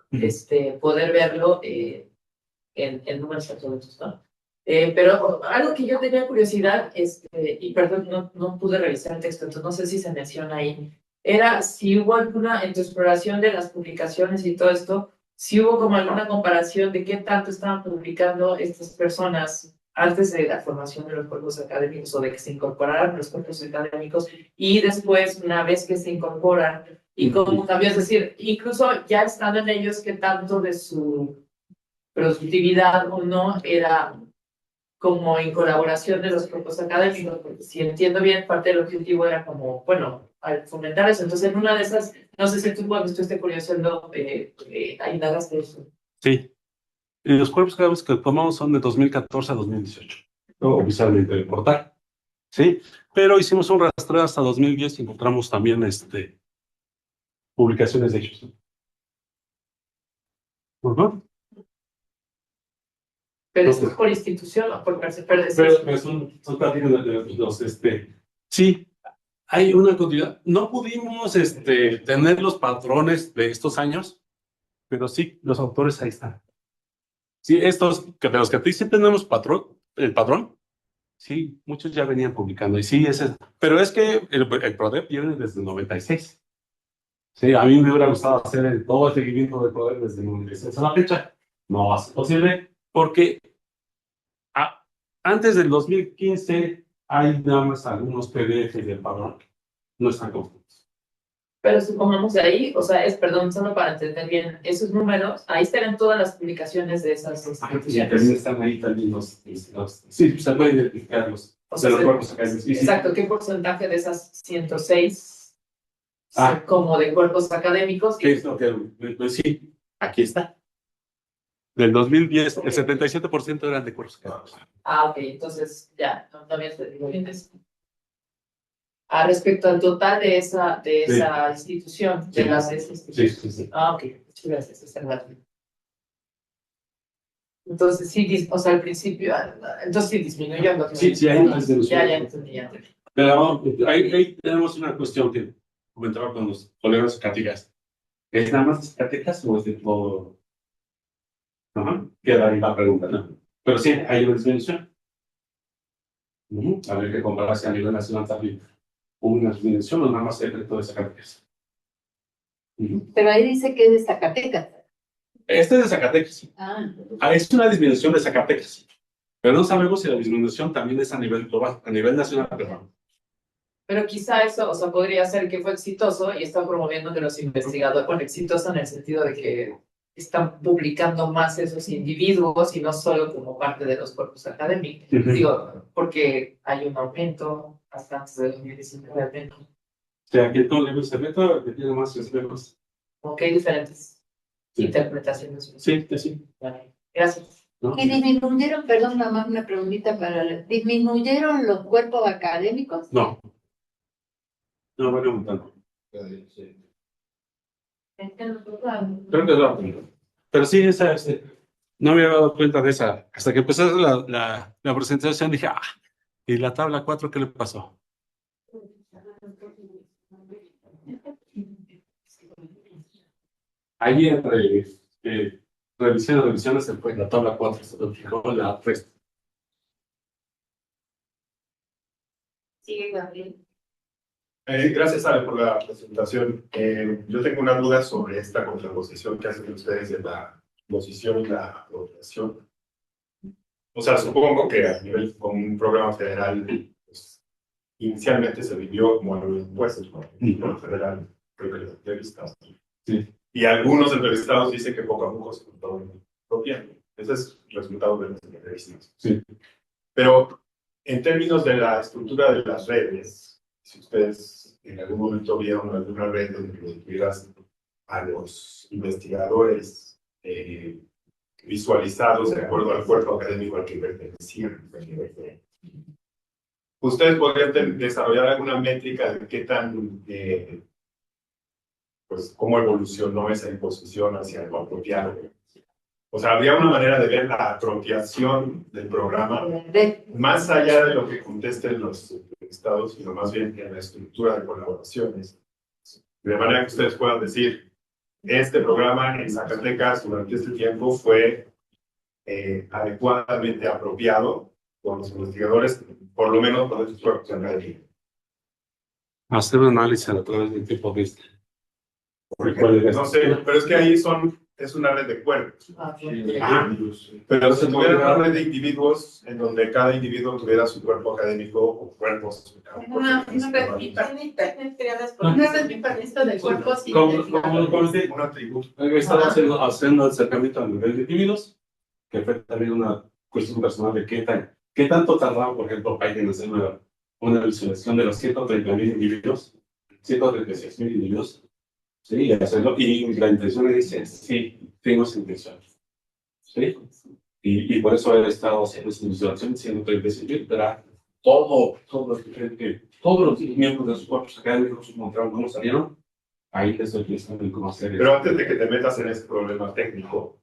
poder verlo en números absolutos, ¿no? Pero algo que yo tenía curiosidad, y perdón, no pude revisar el texto, entonces no sé si se menciona ahí, era si hubo alguna, en tu exploración de las publicaciones y todo esto, si hubo como alguna comparación de qué tanto estaban publicando estas personas antes de la formación de los cuerpos académicos o de que se incorporaran los cuerpos académicos y después, una vez que se incorporan, y cómo cambió, es decir, incluso ya estando en ellos, qué tanto de su productividad o no era como en colaboración de los cuerpos académicos, porque si entiendo bien, parte del objetivo era como, bueno, al fomentar eso. Entonces, en una de esas, no sé si tú cuando estuviste curioseando, ahí indagas de eso. Sí. Y los cuerpos académicos que tomamos son de 2014 a 2018, oficialmente del portal. Sí, pero hicimos un rastreo hasta 2010 y encontramos también publicaciones de ellos. Ujú. Pero esto es por institución o por cárcel. Pero son prácticas de los, sí, hay una continuidad. No pudimos tener los patrones de estos años, pero sí, los autores ahí están. Sí, estos, que de los que sí tenemos el patrón, sí, muchos ya venían publicando. Y sí, pero es que el PRODEP viene desde el 96. Sí, a mí me hubiera gustado hacer todo el seguimiento del PRODEP desde el 96 a la fecha. No va a ser posible porque antes del 2015 hay nada más algunos PDFs del padrón. No están completos. Pero supongamos de ahí, o sea, perdón, solo para entender bien, esos números, ahí estarán todas las publicaciones de esas Y instituciones. también están ahí también sí, se pueden identificarlos. O sea, de los cuerpos académicos. Sí, exacto, ¿qué porcentaje de esas 106 son como de cuerpos académicos? ¿Qué es lo que? Pues sí, aquí está. Del 2010, el 77% eran de cuerpos académicos. Ok, entonces ya, no había entendido bien eso. Respecto al total de esa institución, de las instituciones. Sí. Ok, muchas gracias, esa es la verdad. Entonces sí, o sea, al principio, entonces sí disminuyó. Sí, hay una disminución. Ya entendí. Pero ahí tenemos una cuestión que comentaba con los colegas zacatecas. ¿Es nada más Zacatecas o es de todo? Ajá, queda ahí la pregunta, ¿no? Pero sí, hay una disminución. A ver qué compararse a nivel nacional también. Una disminución o nada más el resto de Zacatecas. Pero ahí dice que es de Zacatecas. Este es de Zacatecas. Ah, Es una disminución de Zacatecas. Pero no sabemos si la disminución también es a nivel global, a nivel nacional, perdón. Pero quizá eso, o sea, podría ser que fue exitoso y está promoviendo que los investigadores, bueno, exitoso en el sentido de que están publicando más esos individuos y no solo como parte de los cuerpos académicos. Digo, porque hay un aumento hasta antes de 2019. O sea, que todo el método que tiene más espejos. Ok, diferentes interpretaciones. Sí, sí. Vale. Gracias. ¿No? y disminuyeron, perdón, nada más una preguntita ¿disminuyeron los cuerpos académicos? No. No, voy aumentando. Creo que no. Pero sí, no me había dado cuenta de esa. Hasta que empezó la presentación dije, ¿y la tabla 4 qué le pasó? Ahí entre revisiones, la tabla 4 se lo fijó la resta. Sigue, Gabriel. Gracias, Ale, por la presentación. Yo tengo una duda sobre esta contraposición que hacen ustedes de la posición y la apropiación. O sea, supongo que a nivel con un programa federal, pues, inicialmente se vivió como a los impuestos, ¿no? Por federal, creo que los entrevistados. Sí. Y algunos entrevistados dicen que poco a poco se fueron apropiando. Ese es el resultado de las entrevistas. Sí. Pero en términos de la estructura de las redes, si ustedes en algún momento vieron alguna red donde tuvieras a los investigadores visualizados de acuerdo al cuerpo académico al que pertenecían, ustedes podrían desarrollar alguna métrica de qué tan, pues, cómo evolucionó esa imposición hacia lo apropiado. O sea, habría una manera de ver la apropiación del programa más allá de lo que contesten los estados, sino más bien en la estructura de colaboraciones. De manera que ustedes puedan decir, este programa en Zacatecas durante este tiempo fue adecuadamente apropiado por los investigadores, por lo menos por esos cuerpos académicos. Hacer un análisis a través del tipo de No sé, pero es que ahí son es una red de cuerpos. Ajá. Pero si tuviera una red de individuos en donde cada individuo tuviera su cuerpo académico o cuerpos. Una red pipa. Una red pipa lista de cuerpos y Una tribu. He estado haciendo acercamiento a nivel de individuos, que fue también una cuestión personal de qué tanto tardaba, por ejemplo, Biden en hacer una visualización de los 130,000 individuos, 136,000 individuos, sí, y hacerlo, y la intención dice, sí, tengo esa intención, sí, y por eso he estado haciendo esa visualización, 136,000, pero todos los miembros de sus cuerpos académicos mostraron cómo salieron, ahí les estoy pensando cómo hacer eso. Pero antes de que te metas en ese problema técnico,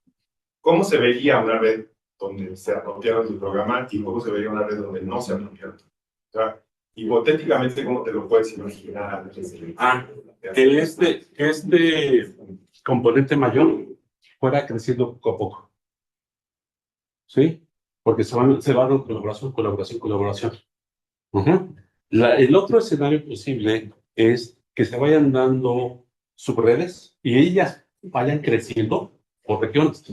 ¿cómo se vería una red donde se apropiaron del programa y cómo se vería una red donde no se apropiaron? O sea, hipotéticamente, ¿cómo te lo puedes imaginar? Que este componente mayor fuera creciendo poco a poco. ¿Sí? Porque se va dando colaboración. Ujú. El otro escenario posible es que se vayan dando subredes y ellas vayan creciendo por regiones.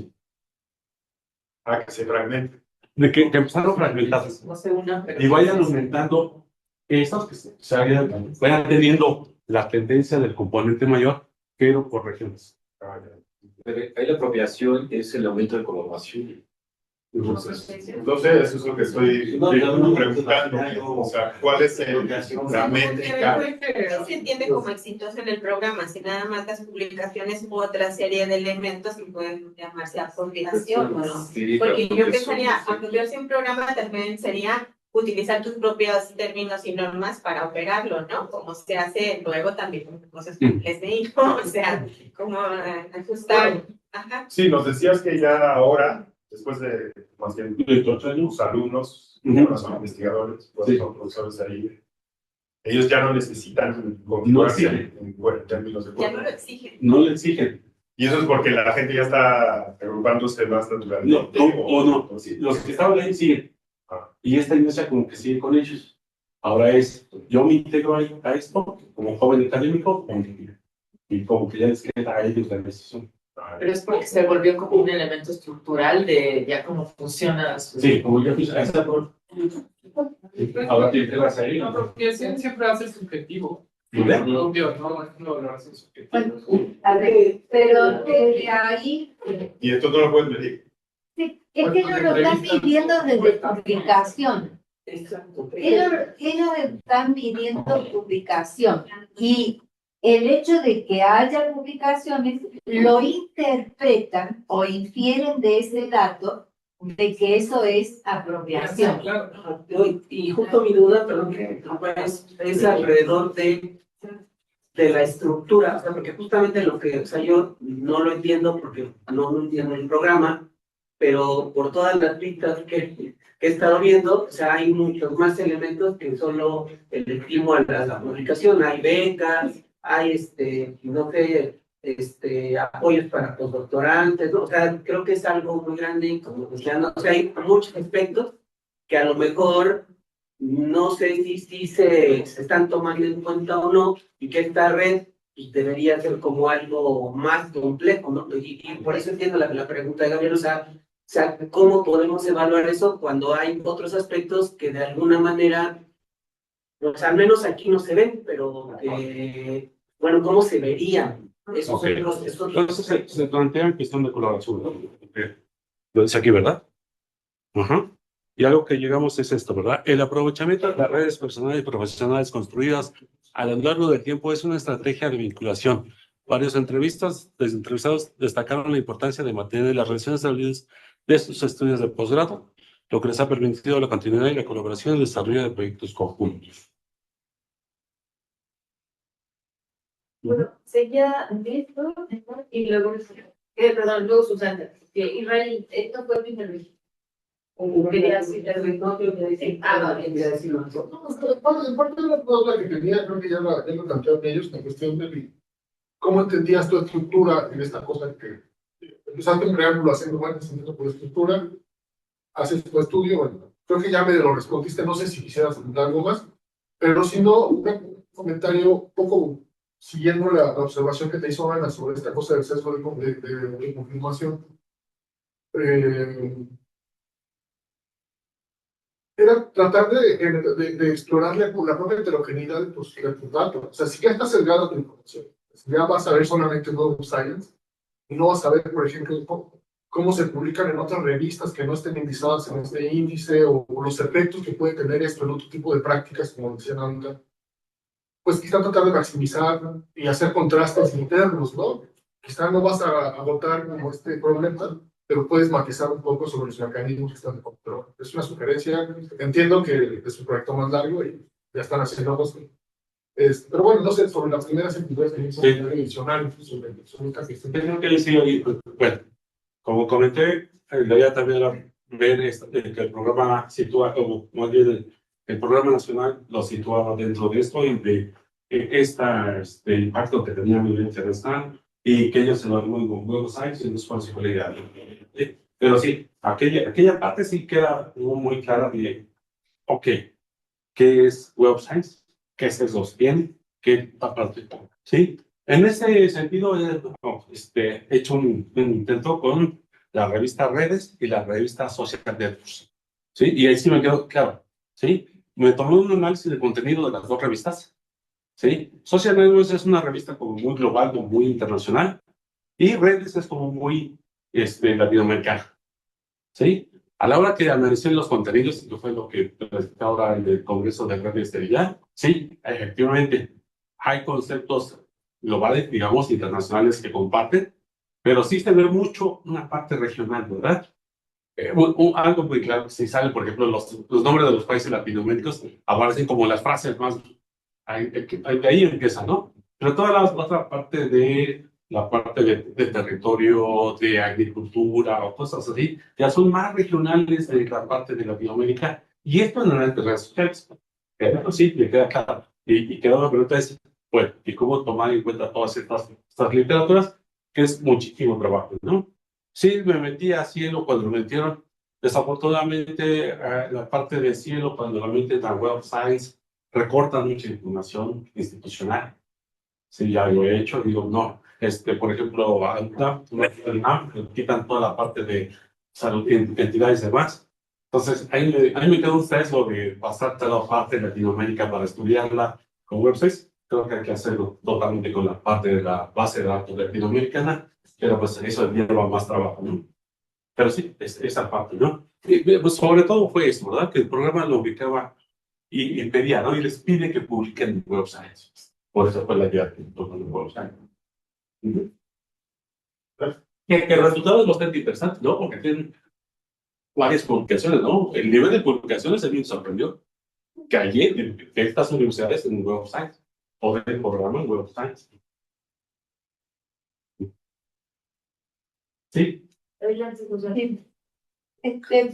Que se fragmente. De que empezaron fragmentadas No sé, una, pero y vayan aumentando esas que vayan teniendo la tendencia del componente mayor, pero por regiones. Ahí la apropiación es el aumento de colaboración. Entonces, eso es lo que estoy preguntando. O sea, ¿cuál es la métrica? No se entiende como exitoso en el programa, si nada más las publicaciones u otra serie de elementos que pueden llamarse apropiación, ¿no? Sí, Porque yo pensaría, apropiarse un programa también sería utilizar tus propios términos y normas para operarlo, ¿no? Como se hace luego también con cosas como el SDI, o sea, como ajustar. Ajá. Sí, nos decías que ya ahora, después de más bien tus alumnos, ahora son investigadores, son profesores ahí, ellos ya no necesitan configurarse en términos de Ya no cuerpo. lo exigen. No le exigen. Y eso es porque la gente ya está agrupándose más naturalmente. No. Los que estaban ahí siguen. Y esta iglesia como que sigue con ellos. Ahora yo me integro ahí a esto como joven académico y como que ya les queda a ellos la decisión. Pero es porque se volvió como un elemento estructural de ya cómo funciona. Sí, como yo puse a esa por... Ahora te integras ahí. La apropiación siempre hace subjetivo. ¿Verdad? Obvio, no es una valoración subjetiva. A ver, pero desde ahí, Y esto no lo puedes medir. sí, es que ellos lo están midiendo desde publicación. Exacto. Ellos están midiendo publicación y el hecho de que haya publicaciones lo interpretan o infieren de ese dato de que eso es apropiación. Ajá. Y justo mi duda, perdón, que es alrededor de la estructura, o sea, porque justamente lo que, o sea, yo no lo entiendo porque no entiendo el programa, pero por todas las pistas que he estado viendo, o sea, hay muchos más elementos que solo el estímulo a la publicación. Hay becas, hay, no sé, apoyos para postdoctorantes, ¿no? O sea, creo que es algo muy grande y como decían, o sea, hay muchos aspectos que a lo mejor no sé si se están tomando en cuenta o no, y que esta red pues, debería ser como algo más complejo, ¿no? Y por eso entiendo la pregunta de Gabriel, o sea, ¿cómo podemos evaluar eso cuando hay otros aspectos que de alguna manera, o sea, al menos aquí no se ven, pero, bueno, ¿cómo se verían? Esos otros. Entonces se plantea en cuestión de colaboración, ¿no? Lo dice aquí, ¿verdad? Ajá. Y algo que llegamos es esto, ¿verdad? El aprovechamiento de las redes personales y profesionales construidas a lo largo del tiempo es una estrategia de vinculación. Varios entrevistados destacaron la importancia de mantener las relaciones establecidas de sus estudios de posgrado, lo que les ha permitido la continuidad y la colaboración en el desarrollo de proyectos conjuntos. Bueno, seguía esto y luego, perdón, luego Susana, que Israel, esto fue mi intervención. ¿O querías intervenir? No, creo que decir. Parte de la duda que tenía, creo que ya lo plantearon ellos, la cuestión de cómo entendías tu estructura en esta cosa que empezaste en preámbulo haciendo buenas entendiendo por estructura, haces tu estudio, bueno, creo que ya me lo respondiste, no sé si quisieras preguntar algo más, pero si no, un comentario un poco siguiendo la observación que te hizo Ana sobre esta cosa del sesgo de confirmación, era tratar de explorar la propia heterogeneidad de tus datos. O sea, si ya estás sesgado tu información, si ya vas a ver solamente Web Science, y no vas a ver, por ejemplo, cómo se publican en otras revistas que no estén indizadas en este índice, o los efectos que puede tener esto en otro tipo de prácticas, como decían ahorita, pues quizá tratar de maximizar y hacer contrastes internos, ¿no? Quizá no vas a agotar como este problema, pero puedes matizar un poco sobre los mecanismos que están de control. Es una sugerencia. Entiendo que es un proyecto más largo y ya están haciendo cosas. Pero bueno, no sé, sobre las primeras entidades que hizo adicional, sobre esta cuestión. Tengo que decir ahí, bueno, como comenté, la idea también era ver que el programa sitúa, como más bien el programa nacional lo situaba dentro de esto y de este impacto que tenía a nivel internacional y que ellos se lo muy con Buenos Aires y no fue su idea. Pero sí, aquella parte sí queda muy clara de, ok, ¿qué es Web Science? ¿Qué se sostiene? ¿Qué parte? ¿Sí? En ese sentido, he hecho un intento con la revista Redes y la revista Social Networks. ¿Sí? Y ahí sí me quedó claro. ¿Sí? Me tomé un análisis del contenido de las dos revistas. ¿Sí? Social Networks es una revista como muy global, como muy internacional. Y Redes es como muy latinoamericana. ¿Sí? A la hora que analicé los contenidos, que fue lo que presenté ahora en el Congreso de Redes de Villar, sí, efectivamente, hay conceptos globales, digamos, internacionales que comparten, pero sí se ve mucho una parte regional, ¿verdad? Algo muy claro, si sale, por ejemplo, los nombres de los países latinoamericanos aparecen como las frases más, de ahí empieza, ¿no? Pero toda la otra parte de territorio, de agricultura o cosas así, ya son más regionales de la parte de Latinoamérica, y esto no es de redes sociales. Pero sí, me queda claro. Y queda una pregunta es, bueno, ¿y cómo tomar en cuenta todas estas literaturas? Que es muchísimo trabajo, ¿no? Sí, me metí a Cielo cuando lo metieron. Desafortunadamente, la parte de Cielo, cuando lo meten a Web Science, recortan mucha información institucional. Sí, ya lo he hecho. Digo, no. Por ejemplo, a UNAM, quitan toda la parte de salud, entidades y demás. Entonces, ahí me quedó un sesgo de pasar toda la parte de Latinoamérica para estudiarla con websites. Creo que hay que hacerlo totalmente con la parte de la base de datos latinoamericana, pero pues eso lleva más trabajo, ¿no? Pero sí, esa parte, ¿no? Y, pues, sobre todo fue eso, ¿verdad? Que el programa lo ubicaba y pedía, ¿no? Y les pide que publiquen en websites. Por eso fue la idea que tocó en websites. Que el resultado es bastante interesante, ¿no? Porque tienen varias publicaciones, ¿no? El nivel de publicaciones a mí me sorprendió. Que ayer, que estas universidades en Web Science, o del programa en Web Science. Sí.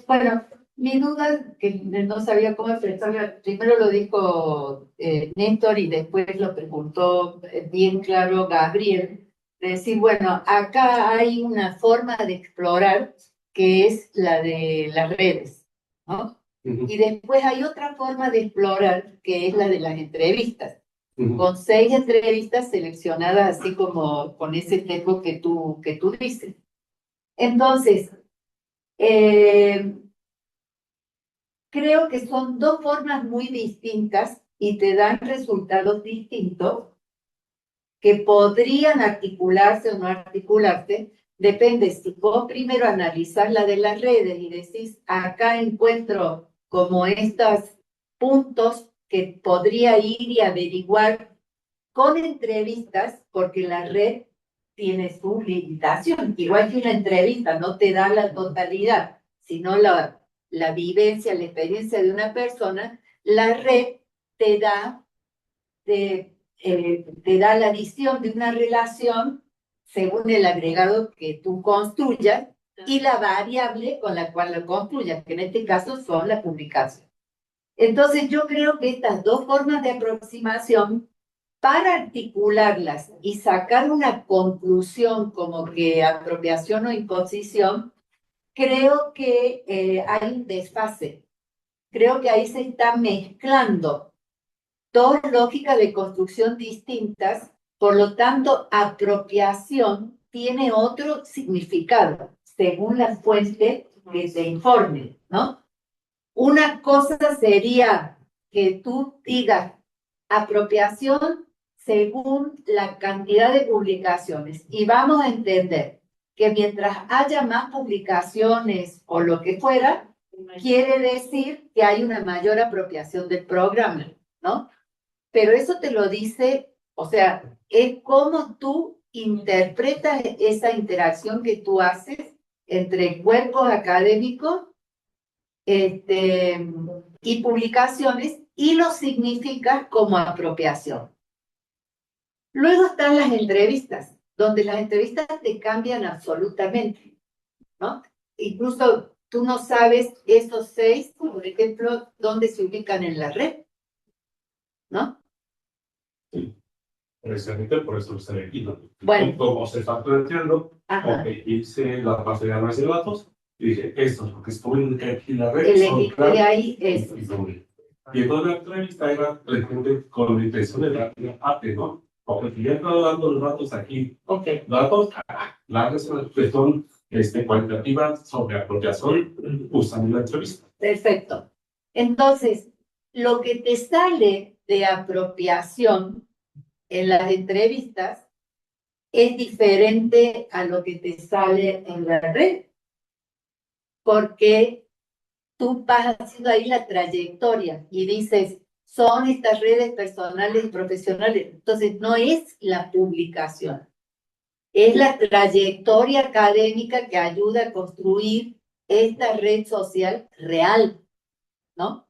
Bueno, mi duda, que no sabía cómo expresarla, primero lo dijo Néstor y después lo preguntó bien claro Gabriel, de decir, bueno, acá hay una forma de explorar que es la de las redes, ¿no? Y después hay otra forma de explorar que es la de las entrevistas, con 6 entrevistas seleccionadas así como con ese tema que tú dices. Entonces, creo que son dos formas muy distintas y te dan resultados distintos que podrían articularse o no articularse. Depende si vos primero analizás la de las redes y decís, acá encuentro como estos puntos que podría ir y averiguar con entrevistas, porque la red tiene su limitación. Igual que una entrevista no te da la totalidad, sino la vivencia, la experiencia de una persona. La red te da la visión de una relación según el agregado que tú construyas y la variable con la cual lo construyas, que en este caso son la publicación. Entonces yo creo que estas dos formas de aproximación, para articularlas y sacar una conclusión como que apropiación o imposición, creo que hay un desfase. Creo que ahí se está mezclando dos lógicas de construcción distintas Por lo tanto, apropiación tiene otro significado, según la fuente que te informe, ¿no? Una cosa sería que tú digas apropiación según la cantidad de publicaciones. Y vamos a entender que mientras haya más publicaciones o lo que fuera, quiere decir que hay una mayor apropiación del programa, ¿no? Pero eso te lo dice, o sea, es cómo tú interpretas esa interacción que tú haces entre cuerpos académicos y publicaciones y lo significas como apropiación. Luego están las entrevistas, donde las entrevistas te cambian absolutamente, ¿no? Incluso tú no sabes esos 6, por ejemplo, dónde se ubican en la red, ¿no? Sí. Precisamente por eso se le quita. Bueno. Como se está planteando, hice la parte de análisis de datos y dije, esto es lo que estoy aquí en la red. Elegiste de ahí eso. Y entonces la entrevista era precisamente con la intención de dar una parte, ¿no? Porque si ya estaba dando los datos aquí, datos, las que son cualitativas sobre apropiación, usan la entrevista. Perfecto. Entonces, lo que te sale de apropiación en las entrevistas es diferente a lo que te sale en la red, porque tú vas haciendo ahí la trayectoria y dices, son estas redes personales y profesionales. Entonces, no es la publicación, es la trayectoria académica que ayuda a construir esta red social real, ¿no?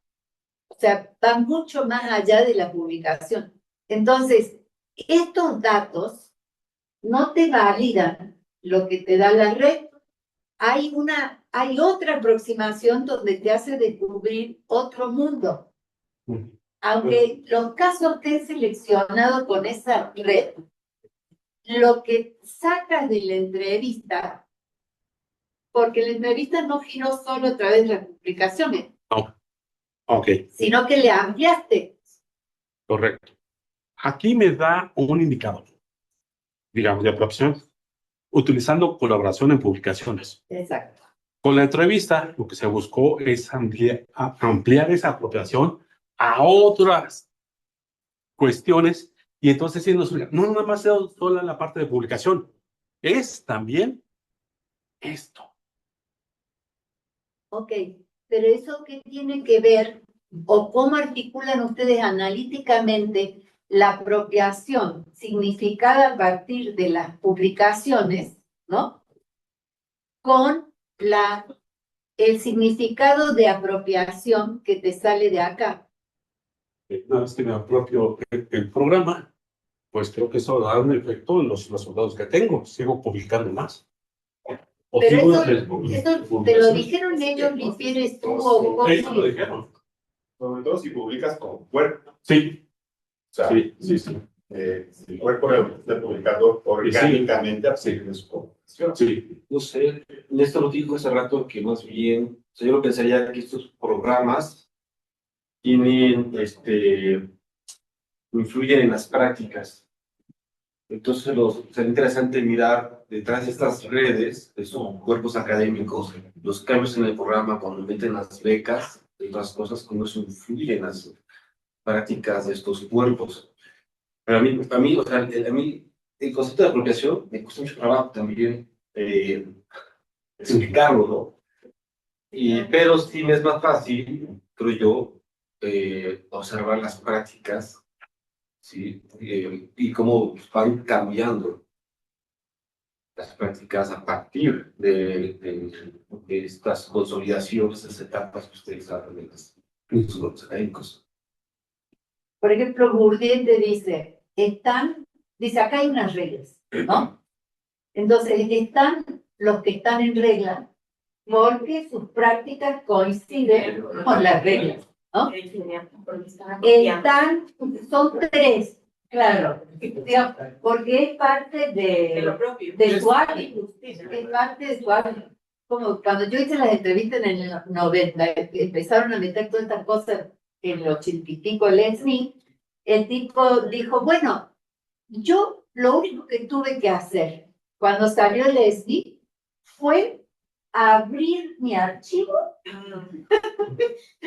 O sea, va mucho más allá de la publicación. Entonces, estos datos no te validan lo que te da la red. Hay otra aproximación donde te hace descubrir otro mundo. Aunque los casos que he seleccionado con esa red, lo que sacas de la entrevista, porque la entrevista no giró solo a través de las publicaciones, No. Ok. sino que le ampliaste. Correcto. Aquí me da un indicador, digamos, de apropiación, utilizando colaboración en publicaciones. Exacto. Con la entrevista, lo que se buscó es ampliar esa apropiación a otras cuestiones y entonces no nada más es solo la parte de publicación, es también esto. Ok, pero eso qué tiene que ver o cómo articulan ustedes analíticamente la apropiación significada a partir de las publicaciones, ¿no? Con el significado de apropiación que te sale de acá. Una vez que me apropio el programa, pues creo que eso da un efecto en los resultados que tengo. Sigo publicando más. Pero eso te lo dijeron ellos, lo tienes tú o cómo. Ellos lo dijeron. Sobre todo si publicas con cuerpo. Sí. O sea, sí. el cuerpo está publicando orgánicamente a partir de su publicación. Sí. No sé, Néstor lo dijo hace rato que más bien, o sea, yo pensaría que estos programas tienen, influyen en las prácticas. Entonces, sería interesante mirar detrás de estas redes, de estos cuerpos académicos, los cambios en el programa cuando meten las becas y otras cosas, cómo eso influye en las prácticas de estos cuerpos. Pero a mí, o sea, el concepto de apropiación me cuesta mucho trabajo también explicarlo, ¿no? Pero sí me es más fácil, creo yo, observar las prácticas, ¿sí? Y cómo van cambiando las prácticas a partir de estas consolidaciones, estas etapas que ustedes hablan de los grupos académicos. Por ejemplo, Bourdieu te dice, acá hay unas reglas, ¿no? Entonces, están los que están en regla porque sus prácticas coinciden con las reglas, ¿no? Son 3, claro, porque es parte de su hábito, es parte de su hábito. Como cuando yo hice las entrevistas en el 90, empezaron a meter todas estas cosas en el 80 y pico, el tipo dijo, bueno, yo lo único que tuve que hacer cuando salió el ESNI fue abrir mi archivo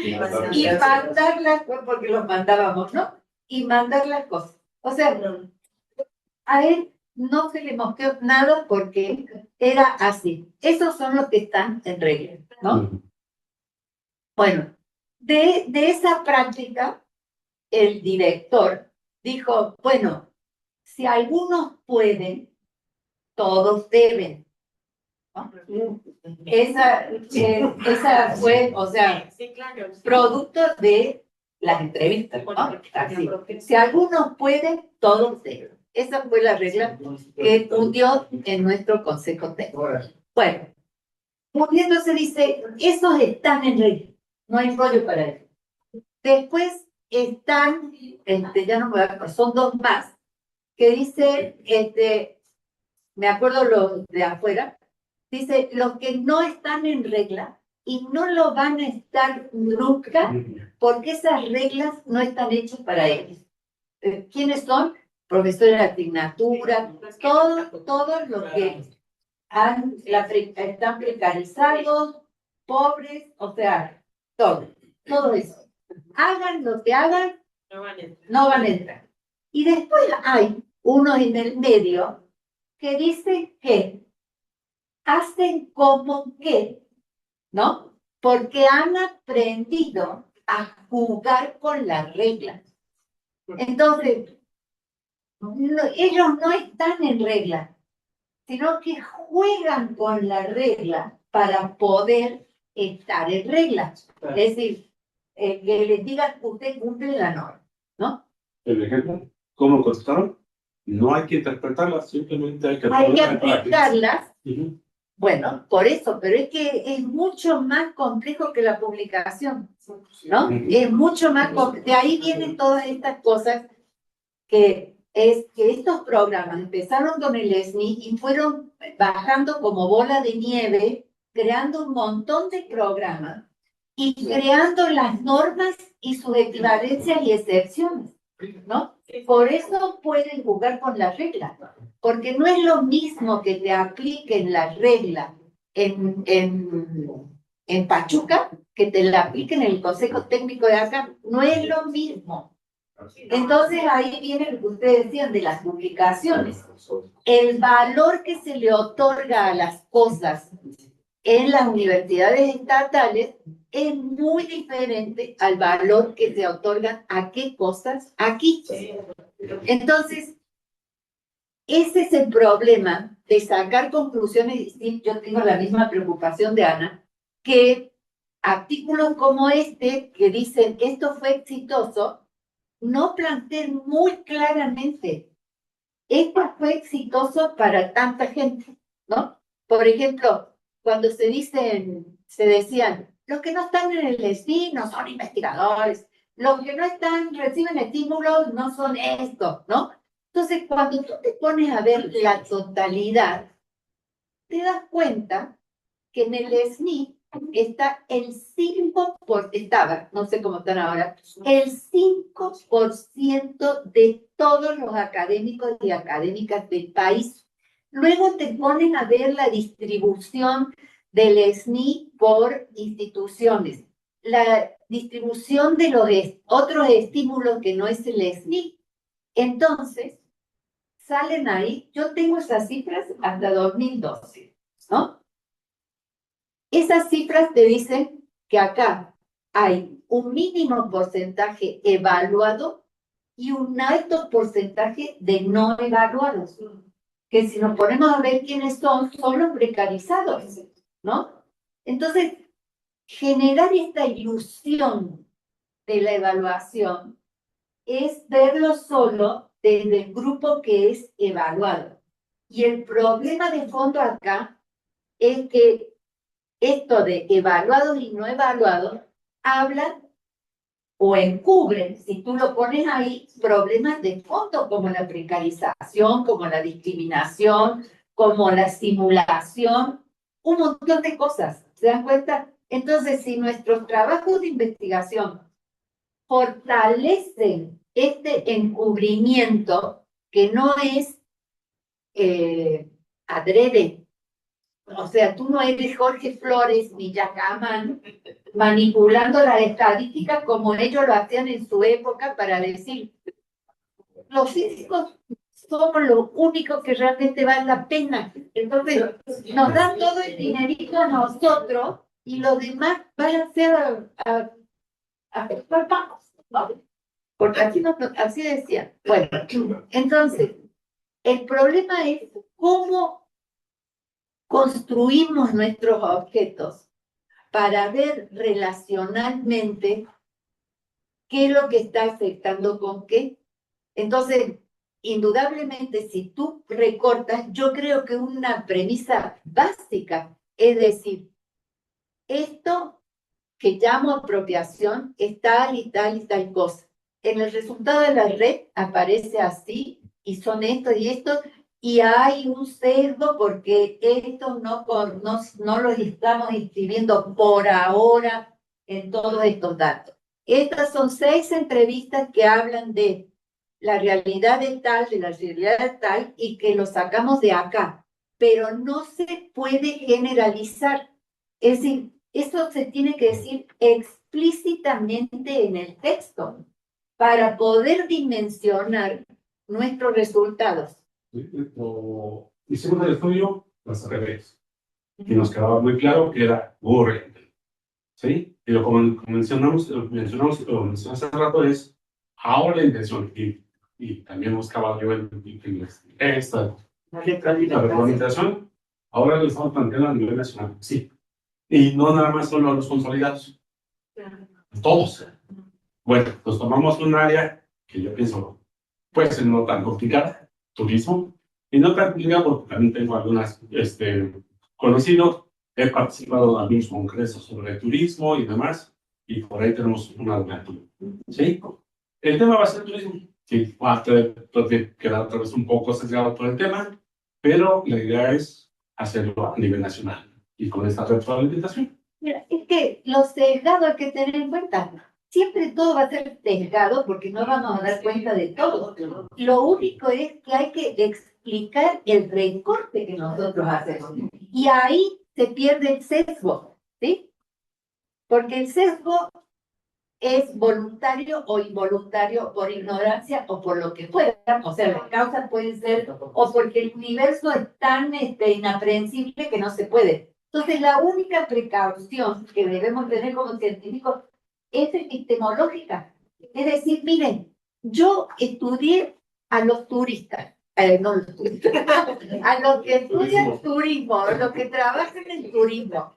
y mandar las cosas, porque los mandábamos, ¿no? Y mandar las cosas. O sea, a él no se le mosqueó nada porque era así. Esos son los que están en regla, ¿no? Bueno, de esa práctica, el director dijo, bueno, si algunos pueden, todos deben. ¿No? Esa fue, o sea, Sí, claro. producto de las entrevistas, ¿no? Así. Si algunos pueden, todos deben. Esa fue la regla que cundió en nuestro consejo técnico. Bueno, muriéndose dice, esos están en regla, no hay rollo para ellos. Después están, ya no me voy a acordar, son dos más, que dice, me acuerdo los de afuera, dice, los que no están en regla y no lo van a estar nunca porque esas reglas no están hechas para ellos. ¿Quiénes son? Profesores de asignatura, todos los que están precarizados, pobres, o sea, todo eso. Hagan lo que hagan, no van a entrar. Y después hay unos en el medio que dicen que hacen como que, ¿no? Porque han aprendido a jugar con las reglas. Entonces, ellos no están en regla, sino que juegan con la regla para poder estar en regla. Es decir, que les digan, usted cumple la norma, ¿no? El ejemplo, ¿cómo lo contestaron? No hay que interpretarlas, simplemente hay que aplicarlas. Bueno, por eso, pero es que es mucho más complejo que la publicación, ¿no? Es mucho más complejo. De ahí vienen todas estas cosas que estos programas empezaron con el ESNI y fueron bajando como bola de nieve, creando un montón de programas y creando las normas y sus equivalencias y excepciones, ¿no? Por eso pueden jugar con las reglas, porque no es lo mismo que te apliquen las reglas en Pachuca que te la apliquen en el Consejo Técnico de acá. No es lo mismo. Entonces ahí viene lo que ustedes decían de las publicaciones. El valor que se le otorga a las cosas en las universidades estatales es muy diferente al valor que se otorgan a qué cosas aquí. Entonces, ese es el problema de sacar conclusiones distintas. Yo tengo la misma preocupación de Ana, que artículos como este que dicen esto fue exitoso, no plantean muy claramente esto fue exitoso para tanta gente, ¿no? Por ejemplo, cuando se decían, los que no están en el SNI no son investigadores, los que no reciben estímulos no son esto, ¿no? Entonces, cuando tú te pones a ver la totalidad, te das cuenta que en el SNI está el 5%, no sé cómo están ahora, el 5% de todos los académicos y académicas del país. Luego te ponen a ver la distribución del SNI por instituciones, la distribución de los otros estímulos que no es el SNI. Entonces, salen ahí, yo tengo esas cifras hasta 2012, ¿no? Esas cifras te dicen que acá hay un mínimo porcentaje evaluado y un alto porcentaje de no evaluados. Que si nos ponemos a ver quiénes son los precarizados, ¿no? Entonces, generar esta ilusión de la evaluación es verlo solo desde el grupo que es evaluado. Y el problema de fondo acá es que esto de evaluados y no evaluados hablan o encubren, si tú lo pones ahí, problemas de fondo como la precarización, como la discriminación, como la simulación, un montón de cosas. ¿Se dan cuenta? Entonces, si nuestros trabajos de investigación fortalecen este encubrimiento, que no es adrede. O sea, tú no eres Jorge Flores ni Yacaman manipulando las estadísticas como ellos lo hacían en su época para decir, los físicos somos los únicos que realmente valen la pena. Entonces, nos dan todo el dinerito a nosotros y los demás van a ser a bancos, ¿no? Porque así decían. Bueno, entonces, el problema es cómo construimos nuestros objetos para ver relacionalmente qué es lo que está afectando con qué. Entonces, indudablemente, si tú recortas, yo creo que una premisa básica es decir, esto que llamo apropiación es tal y tal y tal cosa. En el resultado de la red aparece así y son estos y estos y hay un sesgo porque estos no los estamos inscribiendo por ahora en todos estos datos. Estas son 6 entrevistas que hablan de la realidad de tal, de la realidad de tal, y que lo sacamos de acá. Pero no se puede generalizar. Es decir, eso se tiene que decir explícitamente en el texto para poder dimensionar nuestros resultados. Hicimos el estudio, las redes, y nos quedaba muy claro que era Google. ¿Sí? Y lo como mencionamos hace rato es ahora la intención, y también buscaba yo esta la reglamentación, ahora lo estamos planteando a nivel nacional, sí. Y no nada más solo a los consolidados, todos. Bueno, pues tomamos un área que yo pienso puede ser no tan complicada, turismo, y no tan complicada porque también tengo algunas conocidos. He participado en algunos congresos sobre turismo y demás, y por ahí tenemos una alternativa. ¿Sí? El tema va a ser turismo. Sí, va a quedar otra vez un poco sesgado por el tema, pero la idea es hacerlo a nivel nacional y con esta retroalimentación. Mira, es que lo sesgado hay que tener en cuenta. Siempre todo va a ser sesgado porque no vamos a dar cuenta de todo. Lo único es que hay que explicar el recorte que nosotros hacemos. Y ahí se pierde el sesgo, ¿sí? Porque el sesgo es voluntario o involuntario por ignorancia o por lo que fuera. O sea, las causas pueden ser o porque el universo es tan inaprehensible que no se puede. Entonces, la única precaución que debemos tener como científicos es epistemológica. Es decir, miren, yo estudié a los turistas, no los turistas, a los que estudian turismo, a los que trabajan en turismo.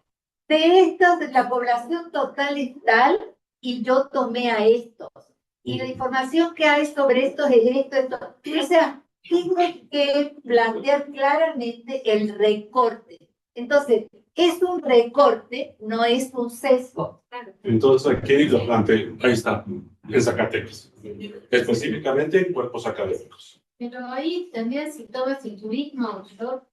De estos, la población total es tal, y yo tomé a estos. Y la información que hay sobre estos es esto. O sea, tengo que plantear claramente el recorte. Entonces, es un recorte, no es un sesgo. Entonces, aquí lo planteo, ahí está, en Zacatecas, específicamente en cuerpos académicos. Pero ahí también si tomas el turismo, yo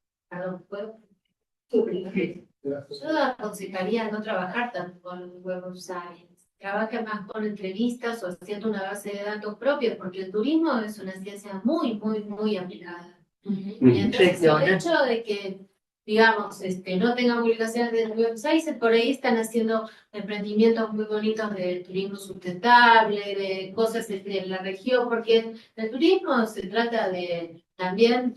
aconsejaría no trabajar tanto con Web of Science. Trabaja más con entrevistas o haciendo una base de datos propia, porque el turismo es una ciencia muy, muy, muy aplicada. Y entonces el hecho de que, digamos, no tengan publicaciones de websites, por ahí están haciendo emprendimientos muy bonitos de turismo sustentable, de cosas de la región, porque el turismo se trata de también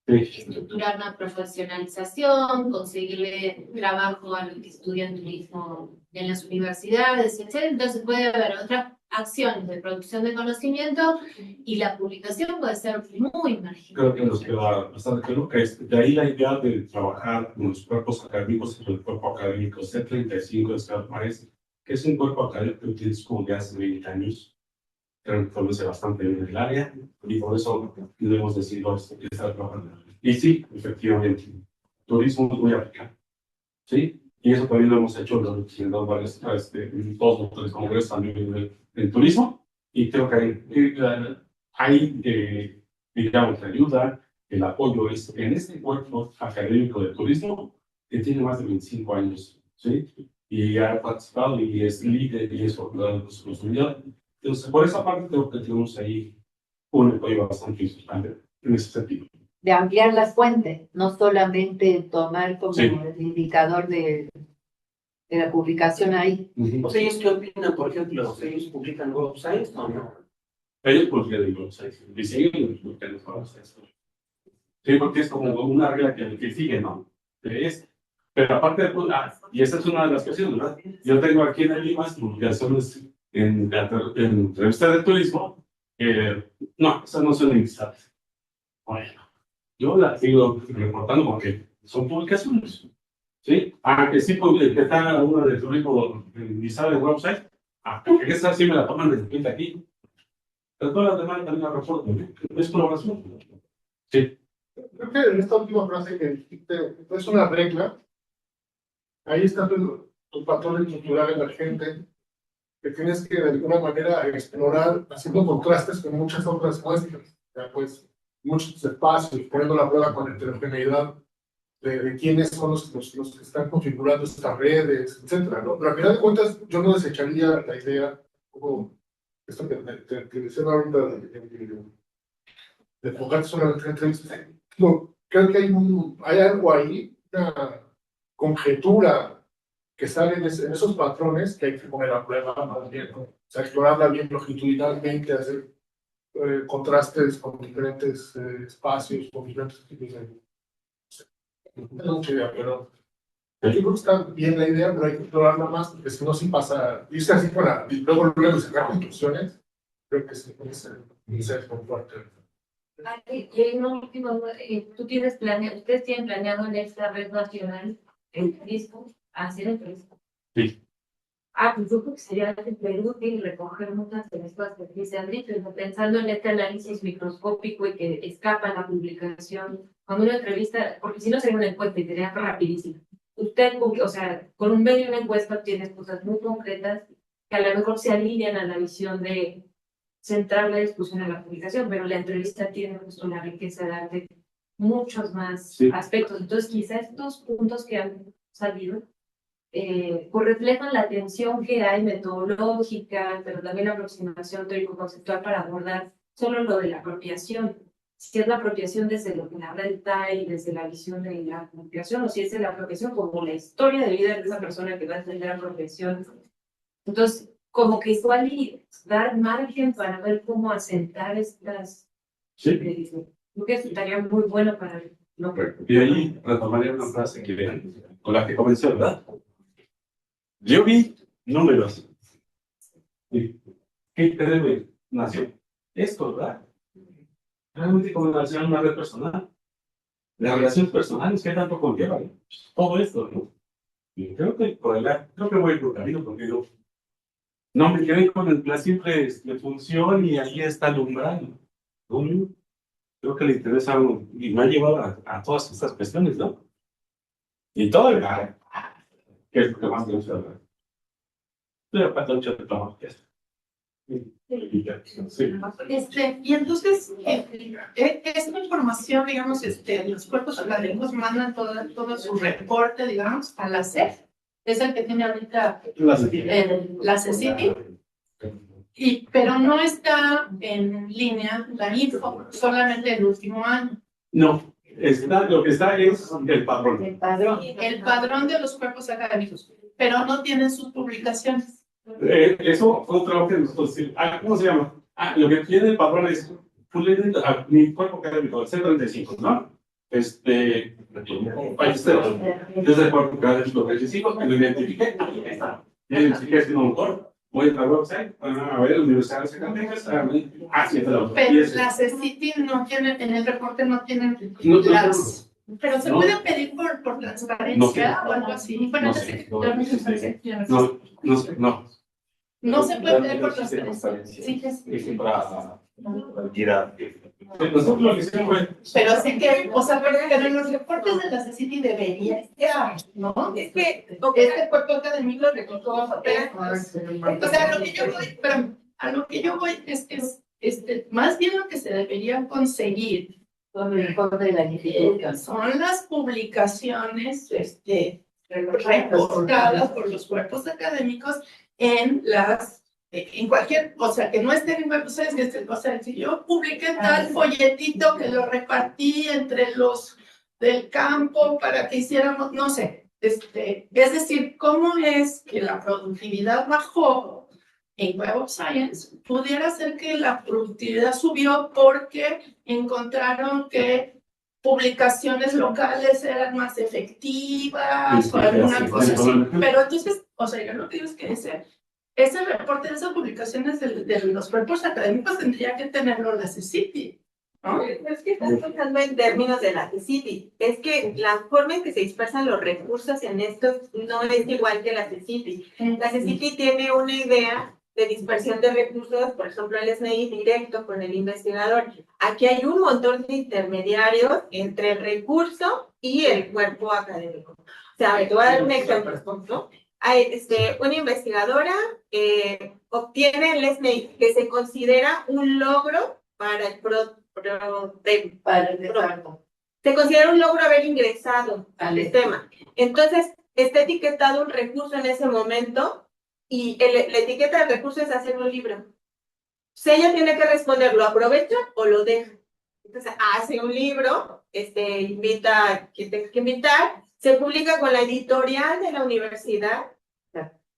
estructurar una profesionalización, conseguirle trabajo a los que estudian turismo en las universidades, etc. Entonces puede haber otras acciones de producción de conocimiento y la publicación puede ser muy marginal. Creo que nos queda bastante claro que de ahí la idea de trabajar con los cuerpos académicos, el cuerpo académico C35 de Ciudad Juárez, que es un cuerpo académico que utiliza como de hace 20 años, que conoce bastante bien el área, y por eso debemos decidido esto que está trabajando. Y sí, efectivamente, turismo es muy aplicado, ¿sí? Y eso también lo hemos hecho en varios, todos los tres congresos también en turismo, y creo que hay digamos, la ayuda, el apoyo es en este cuerpo académico de turismo que tiene más de 25 años, ¿sí? Y ha participado y es líder y es coordinador de su comunidad. Entonces, por esa parte creo que tenemos ahí un apoyo bastante importante en ese sentido. De ampliar las fuentes, no solamente tomar como Sí. el indicador de la publicación ahí. O sea, ¿ellos qué opinan, por ejemplo? ¿Ellos publican websites o no? Ellos publican el website y siguen publicando los websites. Sí, porque es como una regla que sigue, ¿no? Pero aparte de, y esta es una de las cuestiones, ¿verdad? Yo tengo aquí en el IMAS publicaciones en revistas de turismo, no, esas no son indizadas. Bueno, yo las sigo reportando porque son publicaciones, ¿sí? Que sí, que está una de turismo indizada en el website, que esa sí me la toman de repente aquí. Pero todas las demás también la reporto, ¿no? Es colaboración. Sí. Creo que en esta última frase que dijiste, es una regla. Ahí está tu patrón estructural emergente, que tienes que de alguna manera explorar, haciendo contrastes con muchas otras muestras. Ya pues, muchos espacios, poniendo la prueba con heterogeneidad de quiénes son los que están configurando estas redes, etcétera, ¿no? Pero al final de cuentas, yo no desecharía la idea, como esto que decía ahorita, de enfocarte solamente en entrevistas. No, creo que hay algo ahí, una conjetura que sale en esos patrones que hay que poner a prueba más bien, ¿no? O sea, explorarla bien longitudinalmente, hacer contrastes con diferentes espacios, con diferentes tipos de... No tengo mucha idea, pero yo creo que está bien la idea, pero hay que explorarla más, porque si no, sí pasa, irse así para, y luego sacar conclusiones, creo que sí puede ser muy fuerte. Y hay una última, ustedes tienen planeado en esta red nacional el disco, hacer el disco. Sí. Pues yo creo que sería súper útil recoger muchas de las cosas que aquí se han dicho, pensando en este análisis microscópico y que escapa a la publicación. Cuando una entrevista, porque si no sería una encuesta y sería rapidísimo. Usted, o sea, con un medio de una encuesta obtienes cosas muy concretas que a lo mejor se alinean a la visión de centrar la discusión en la publicación, pero la entrevista tiene justo la riqueza de darte muchos más aspectos. Entonces, quizá estos puntos que han salido pues reflejan la tensión que hay metodológica, pero también la aproximación teórico-conceptual para abordar solo lo de la apropiación. Si es la apropiación desde lo que la red da y desde la visión de la apropiación, o si es la apropiación como la historia de vida de esa persona que va a tener la apropiación. Entonces, como que igual y dar margen para ver cómo asentar estas... Sí. Creo que eso estaría muy bueno para... No. Y ahí retomaría una frase con la que comencé, ¿verdad? Yo vi números. ¿Qué debe nació? Esto, ¿verdad? Realmente como nació una red personal. Las relaciones personales, ¿qué tanto conllevan? Todo esto, ¿no? Y creo que voy por camino porque yo no me quedé con la simple función y ahí está el umbral. ¿No? Creo que le interesa algo y me ha llevado a todas estas cuestiones, ¿no? Y todo el que es lo que más me gusta hablar. Pero falta mucho de trabajo que hacer. Sí. Y entonces, esta información, digamos, los cuerpos académicos mandan todo su reporte, digamos, a la CEF, es el que tiene ahorita la CECITI, pero no está en línea la info, solamente el último año. No, lo que está es el padrón. El padrón de los cuerpos académicos, pero no tienen sus publicaciones. Eso fue un trabajo que nosotros hicimos. ¿Cómo se llama? Lo que tiene el padrón es mi cuerpo académico, el C35, ¿no? Desde el cuerpo académico 35, lo identifiqué, ahí está. Ya identifiqué este autor, voy a la website, a ver, Universidad de Zacatecas, así es el autor. Pero la CECITI no tiene, en el reporte no tienen las... Pero se puede pedir por transparencia o algo así. Bueno, no se puede pedir por transparencia. Sí, Nosotros lo que hicimos fue. Pero sí que, o sea, pero en los reportes de la CECITI debería estar, ¿no? Es que este cuerpo académico recogió, o sea, a lo que yo voy es más bien lo que se debería conseguir son las publicaciones reportadas por los cuerpos académicos en las en cualquier cosa que no esté en Web of Science, que esté, o sea, si yo publiqué tal folletito que lo repartí entre los del campo para que hiciéramos, no sé, es decir, ¿cómo es que la productividad bajó en Web of Science? Pudiera ser que la productividad subió porque encontraron que publicaciones locales eran más efectivas o alguna cosa así. Pero entonces, o sea, yo lo que digo es que ese reporte de esas publicaciones de los cuerpos académicos tendría que tenerlo la CICITI, ¿no? Es que estás pensando en términos de la CICITI. Es que la forma en que se dispersan los recursos en esto no es igual que la CICITI. La CICITI tiene una idea de dispersión de recursos, por ejemplo, el SNI directo con el investigador. Aquí hay un montón de intermediarios entre el recurso y el cuerpo académico. O sea, te voy a dar un ejemplo, ¿no? Hay, una investigadora obtiene el SNI, que se considera un logro para el se considera un logro haber ingresado al sistema. Entonces, está etiquetado un recurso en ese momento y la etiqueta del recurso es hacer un libro. Si ella tiene que responder, ¿lo aprovecha o lo deja? Entonces, hace un libro, invita a quien tenga que invitar, se publica con la editorial de la universidad.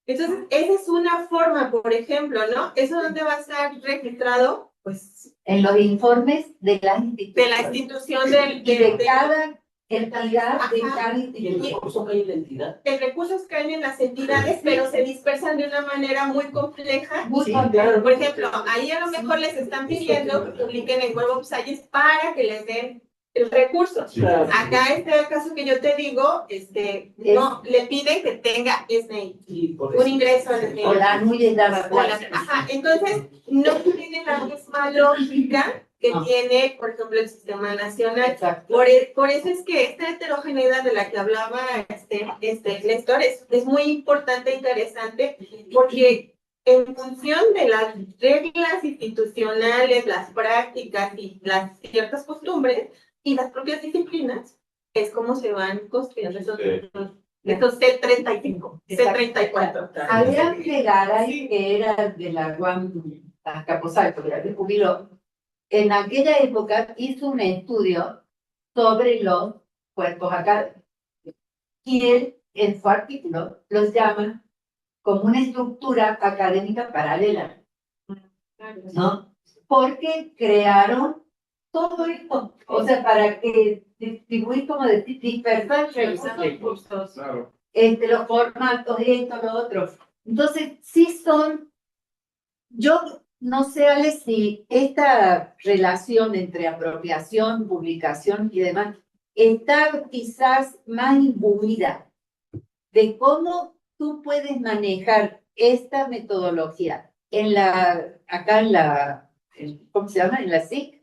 Entonces, esa es una forma, por ejemplo, ¿no? ¿Eso dónde va a estar registrado? Pues en los informes de la institución. De la institución de cada entidad, de cada institución. ¿El recurso cae en la entidad? El recursos caen en las entidades, pero se dispersan de una manera muy compleja. Sí, claro. Por ejemplo, ahí a lo mejor les están pidiendo que publiquen en Web of Science para que les den el recurso. Acá el caso que yo te digo, no, le piden que tenga un ingreso al SNI. O la ANUYES daba entonces, no tiene la misma lógica que tiene, por ejemplo, el sistema nacional. Por eso es que esta heterogeneidad de la que hablaba Néstor es muy importante e interesante, porque en función de las reglas institucionales, las prácticas y las ciertas costumbres y las propias disciplinas, es como se van construyendo esos C35, C34. Adrián Legaray, que era de la UAM Azcapotzalco, que se jubiló, en aquella época hizo un estudio sobre los cuerpos académicos. Y él, en su artículo, los llama como una estructura académica paralela, ¿no? Porque crearon todo esto, o sea, para que distribuir, como decir, dispersar recursos, los formatos, esto, lo otro. Entonces, sí son, yo no sé, Ale, si esta relación entre apropiación, publicación y demás está quizás más imbuida de cómo tú puedes manejar esta metodología acá en la, ¿cómo se llama? En la SIC,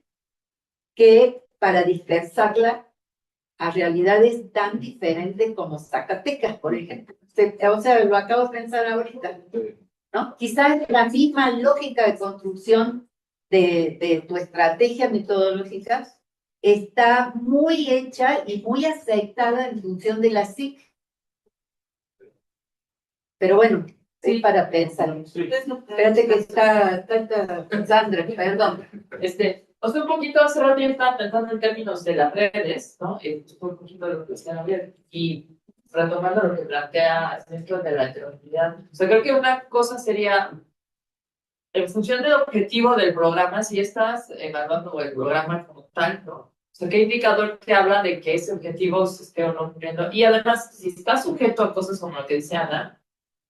que para dispersarla a realidades tan diferentes como Zacatecas, por ejemplo. O sea, lo acabo de pensar ahorita, ¿no? Quizás la misma lógica de construcción de tu estrategia metodológica está muy hecha y muy aceptada en función de la SIC. Pero bueno, sí, para pensar. Espérate que está Sandra, perdón. O sea, un poquito hace rato yo estaba pensando en términos de las redes, ¿no? Fue un poquito de lo que decía Javier. Y retomando lo que plantea esto de la heterogeneidad. O sea, creo que una cosa sería, en función del objetivo del programa, si estás evaluando el programa como tal, ¿no? O sea, ¿qué indicador te habla de que ese objetivo se esté o no cumpliendo? Y además, si está sujeto a cosas como lo que dice Ana,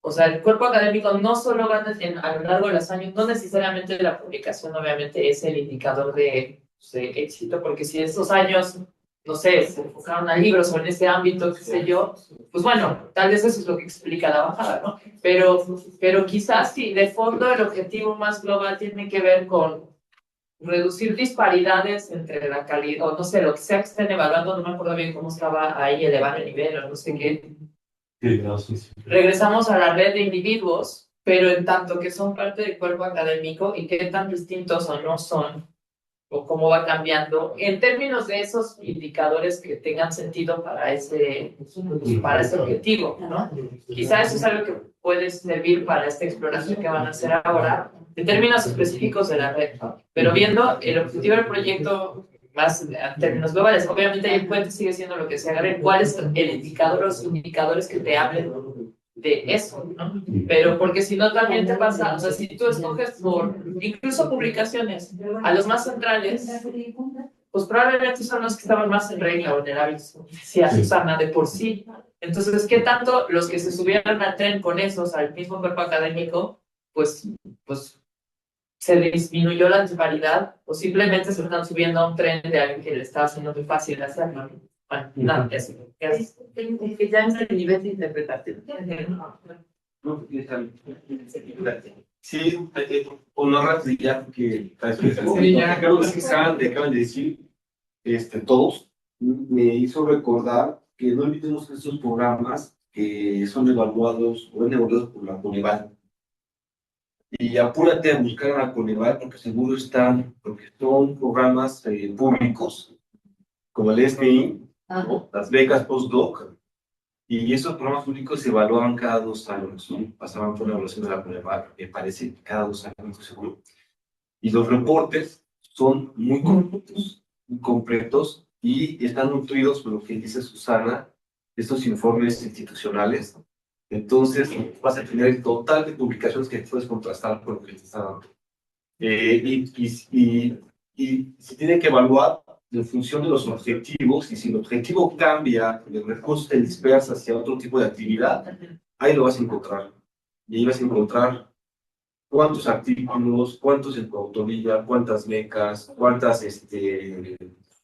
o sea, el cuerpo académico no solo gana a lo largo de los años, no necesariamente la publicación, obviamente, es el indicador de éxito, porque si esos años, no sé, se enfocaron a libros o en ese ámbito, qué sé yo, pues bueno, tal vez eso es lo que explica la bajada, ¿no? Pero quizás sí, de fondo el objetivo más global tiene que ver con reducir disparidades entre la calidad, o no sé, lo que sea que estén evaluando, no me acuerdo bien cómo estaba ahí, elevar el nivel, o no sé qué. Regresamos a la red de individuos, pero en tanto que son parte del cuerpo académico y qué tan distintos o no son o cómo va cambiando en términos de esos indicadores que tengan sentido para ese objetivo, ¿no? Quizás eso es algo que puede servir para esta exploración que van a hacer ahora, en términos específicos de la red, pero viendo el objetivo del proyecto más en términos globales. Obviamente el puente sigue siendo lo que se agarre, cuál es el indicador, los indicadores que te hablen de eso, ¿no? Pero porque si no también te pasa, o sea, si tú escoges por incluso publicaciones a los más centrales, pues probablemente son los que estaban más en regla o en el hábito, decía Susana, de por sí. Entonces, ¿qué tanto los que se subieron al tren con esos, al mismo cuerpo académico, pues se disminuyó la disparidad o simplemente se están subiendo a un tren de alguien que le está haciendo muy fácil hacerlo? Bueno, nada, eso. Que ya es el nivel de interpretación. Sí, honor ya que Sí, ya. creo que acaban de decir todos, me hizo recordar que no olvidemos que estos programas que son evaluados o evaluados por la Coneval. Y apúrate a buscar a la Coneval porque seguro están, porque son programas públicos, como el SPI, ¿no? Las becas postdoc, y esos programas públicos se evaluaban cada 2 años, ¿no? Pasaban por la evaluación de la Coneval, me parece, cada 2 años, no estoy seguro. Y los reportes son muy completos y están nutridos por lo que dice Susana, estos informes institucionales. Entonces, vas a tener el total de publicaciones que puedes contrastar con lo que te está dando. Y se tiene que evaluar en función de los objetivos, y si el objetivo cambia, el recurso se dispersa hacia otro tipo de actividad, ahí lo vas a encontrar. Y ahí vas a encontrar cuántos artículos, cuántos en coautoría, cuántas becas, cuántas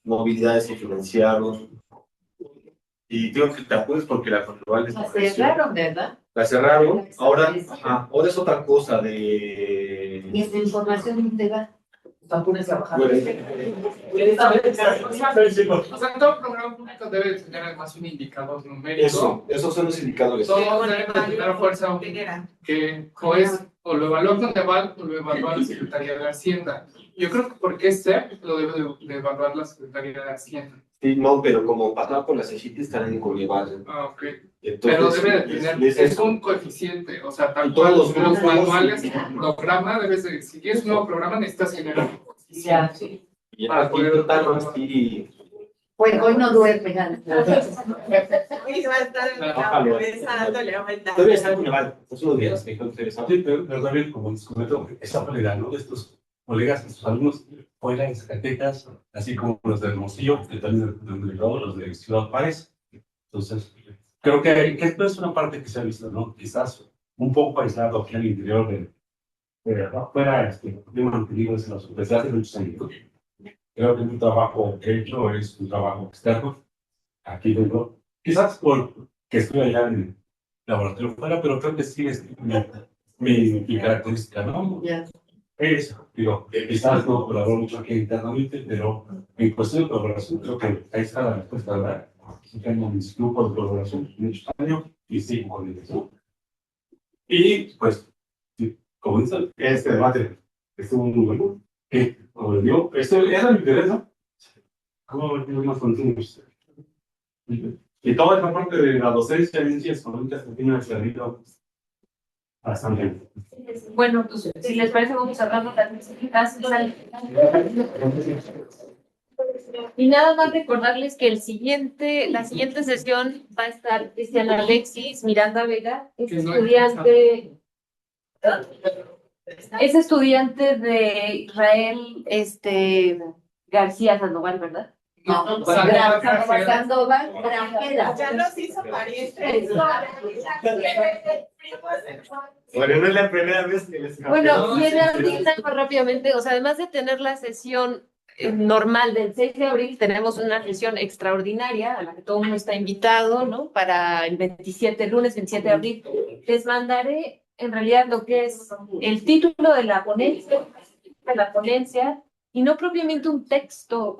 movilidades se financiaron. Y digo que te acuerdas porque la Coneval La cerraron, ¿verdad? La cerraron, ahora es otra cosa de... Y esa información dónde va. Tampones a bajar. O sea, todo programa público debe tener además un indicador numérico. Esos son los indicadores. Todos deben tener fuerza que o lo evalúa Coneval o lo evalúa la Secretaría de Hacienda. Yo creo que porque CEP lo debe de evaluar la Secretaría de Hacienda. Sí, no, pero como pasaba por las CECIT están en Coneval. Ah, ok. Entonces, Pero debe de tener, es un coeficiente, o sea, tal cual los manuales, programa, debes de, si quieres un nuevo programa, necesitas generar un coeficiente. Ya, sí. Para poder dar así. Pues hoy no duerme, Hoy va a estar en la cabeza dándole vuelta. Todavía está en Coneval, hace unos días me dijo interesante. Sí, pero también, como les comento, esa calidad, ¿no? De estos colegas, estos alumnos, fuera en Zacatecas, así como los de Hermosillo, que también los de Ciudad Juárez. Entonces, creo que esto es una parte que se ha visto, ¿no? Quizás un poco aislado aquí al interior de afuera, de mantenidos en las universidades de muchos años. Creo que un trabajo que he hecho es un trabajo externo, aquí dentro. Quizás porque estoy allá en el laboratorio fuera, pero creo que sí es mi característica, ¿no? Ya. Digo, quizás no colaboro mucho aquí internamente, pero en cuestión de colaboración, creo que ahí está la respuesta, ¿verdad? Tengo mis grupos de colaboración muchos años y sigo con ellos. Y pues, sí, como dice, este debate estuvo muy bueno. Como les digo, era mi interés, ¿no? ¿Cómo ver más consumos? Y toda esta parte de la docencia y ciencias económicas que tiene servido bastante. Bueno, pues si les parece, vamos cerrando las visitas. Y nada más recordarles que la siguiente sesión va a estar Cristian Alexis Miranda Vega, es estudiante de Israel García Sandoval, ¿verdad? No, Sandoval Grajeda. Ya nos hizo parientes. Bueno, no es la primera vez que les Bueno, y en abril, más rápidamente, o sea, además de tener la sesión normal del 6 de abril, tenemos una sesión extraordinaria a la que todo el mundo está invitado, ¿no? Para el lunes 27 de abril. Les mandaré en realidad lo que es el título de la ponencia, y no propiamente un texto,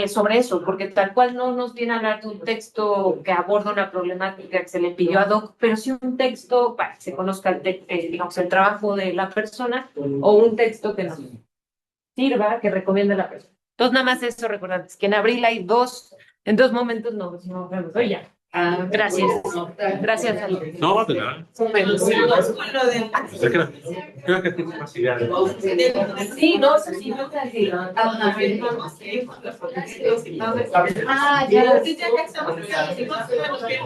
sobre eso, porque tal cual no nos viene a hablar de un texto que aborda una problemática que se le pidió ad hoc, pero sí un texto para que se conozca digamos, el trabajo de la persona, o un texto que nos sirva, que recomiende la persona. Entonces, nada más eso, recordarles que en abril hay en 2 momentos no vemos. Oye, ya. Gracias. Gracias. No, de nada. Creo que tiene más ideas. Sí, no, sí, no, sí. Ah, ya.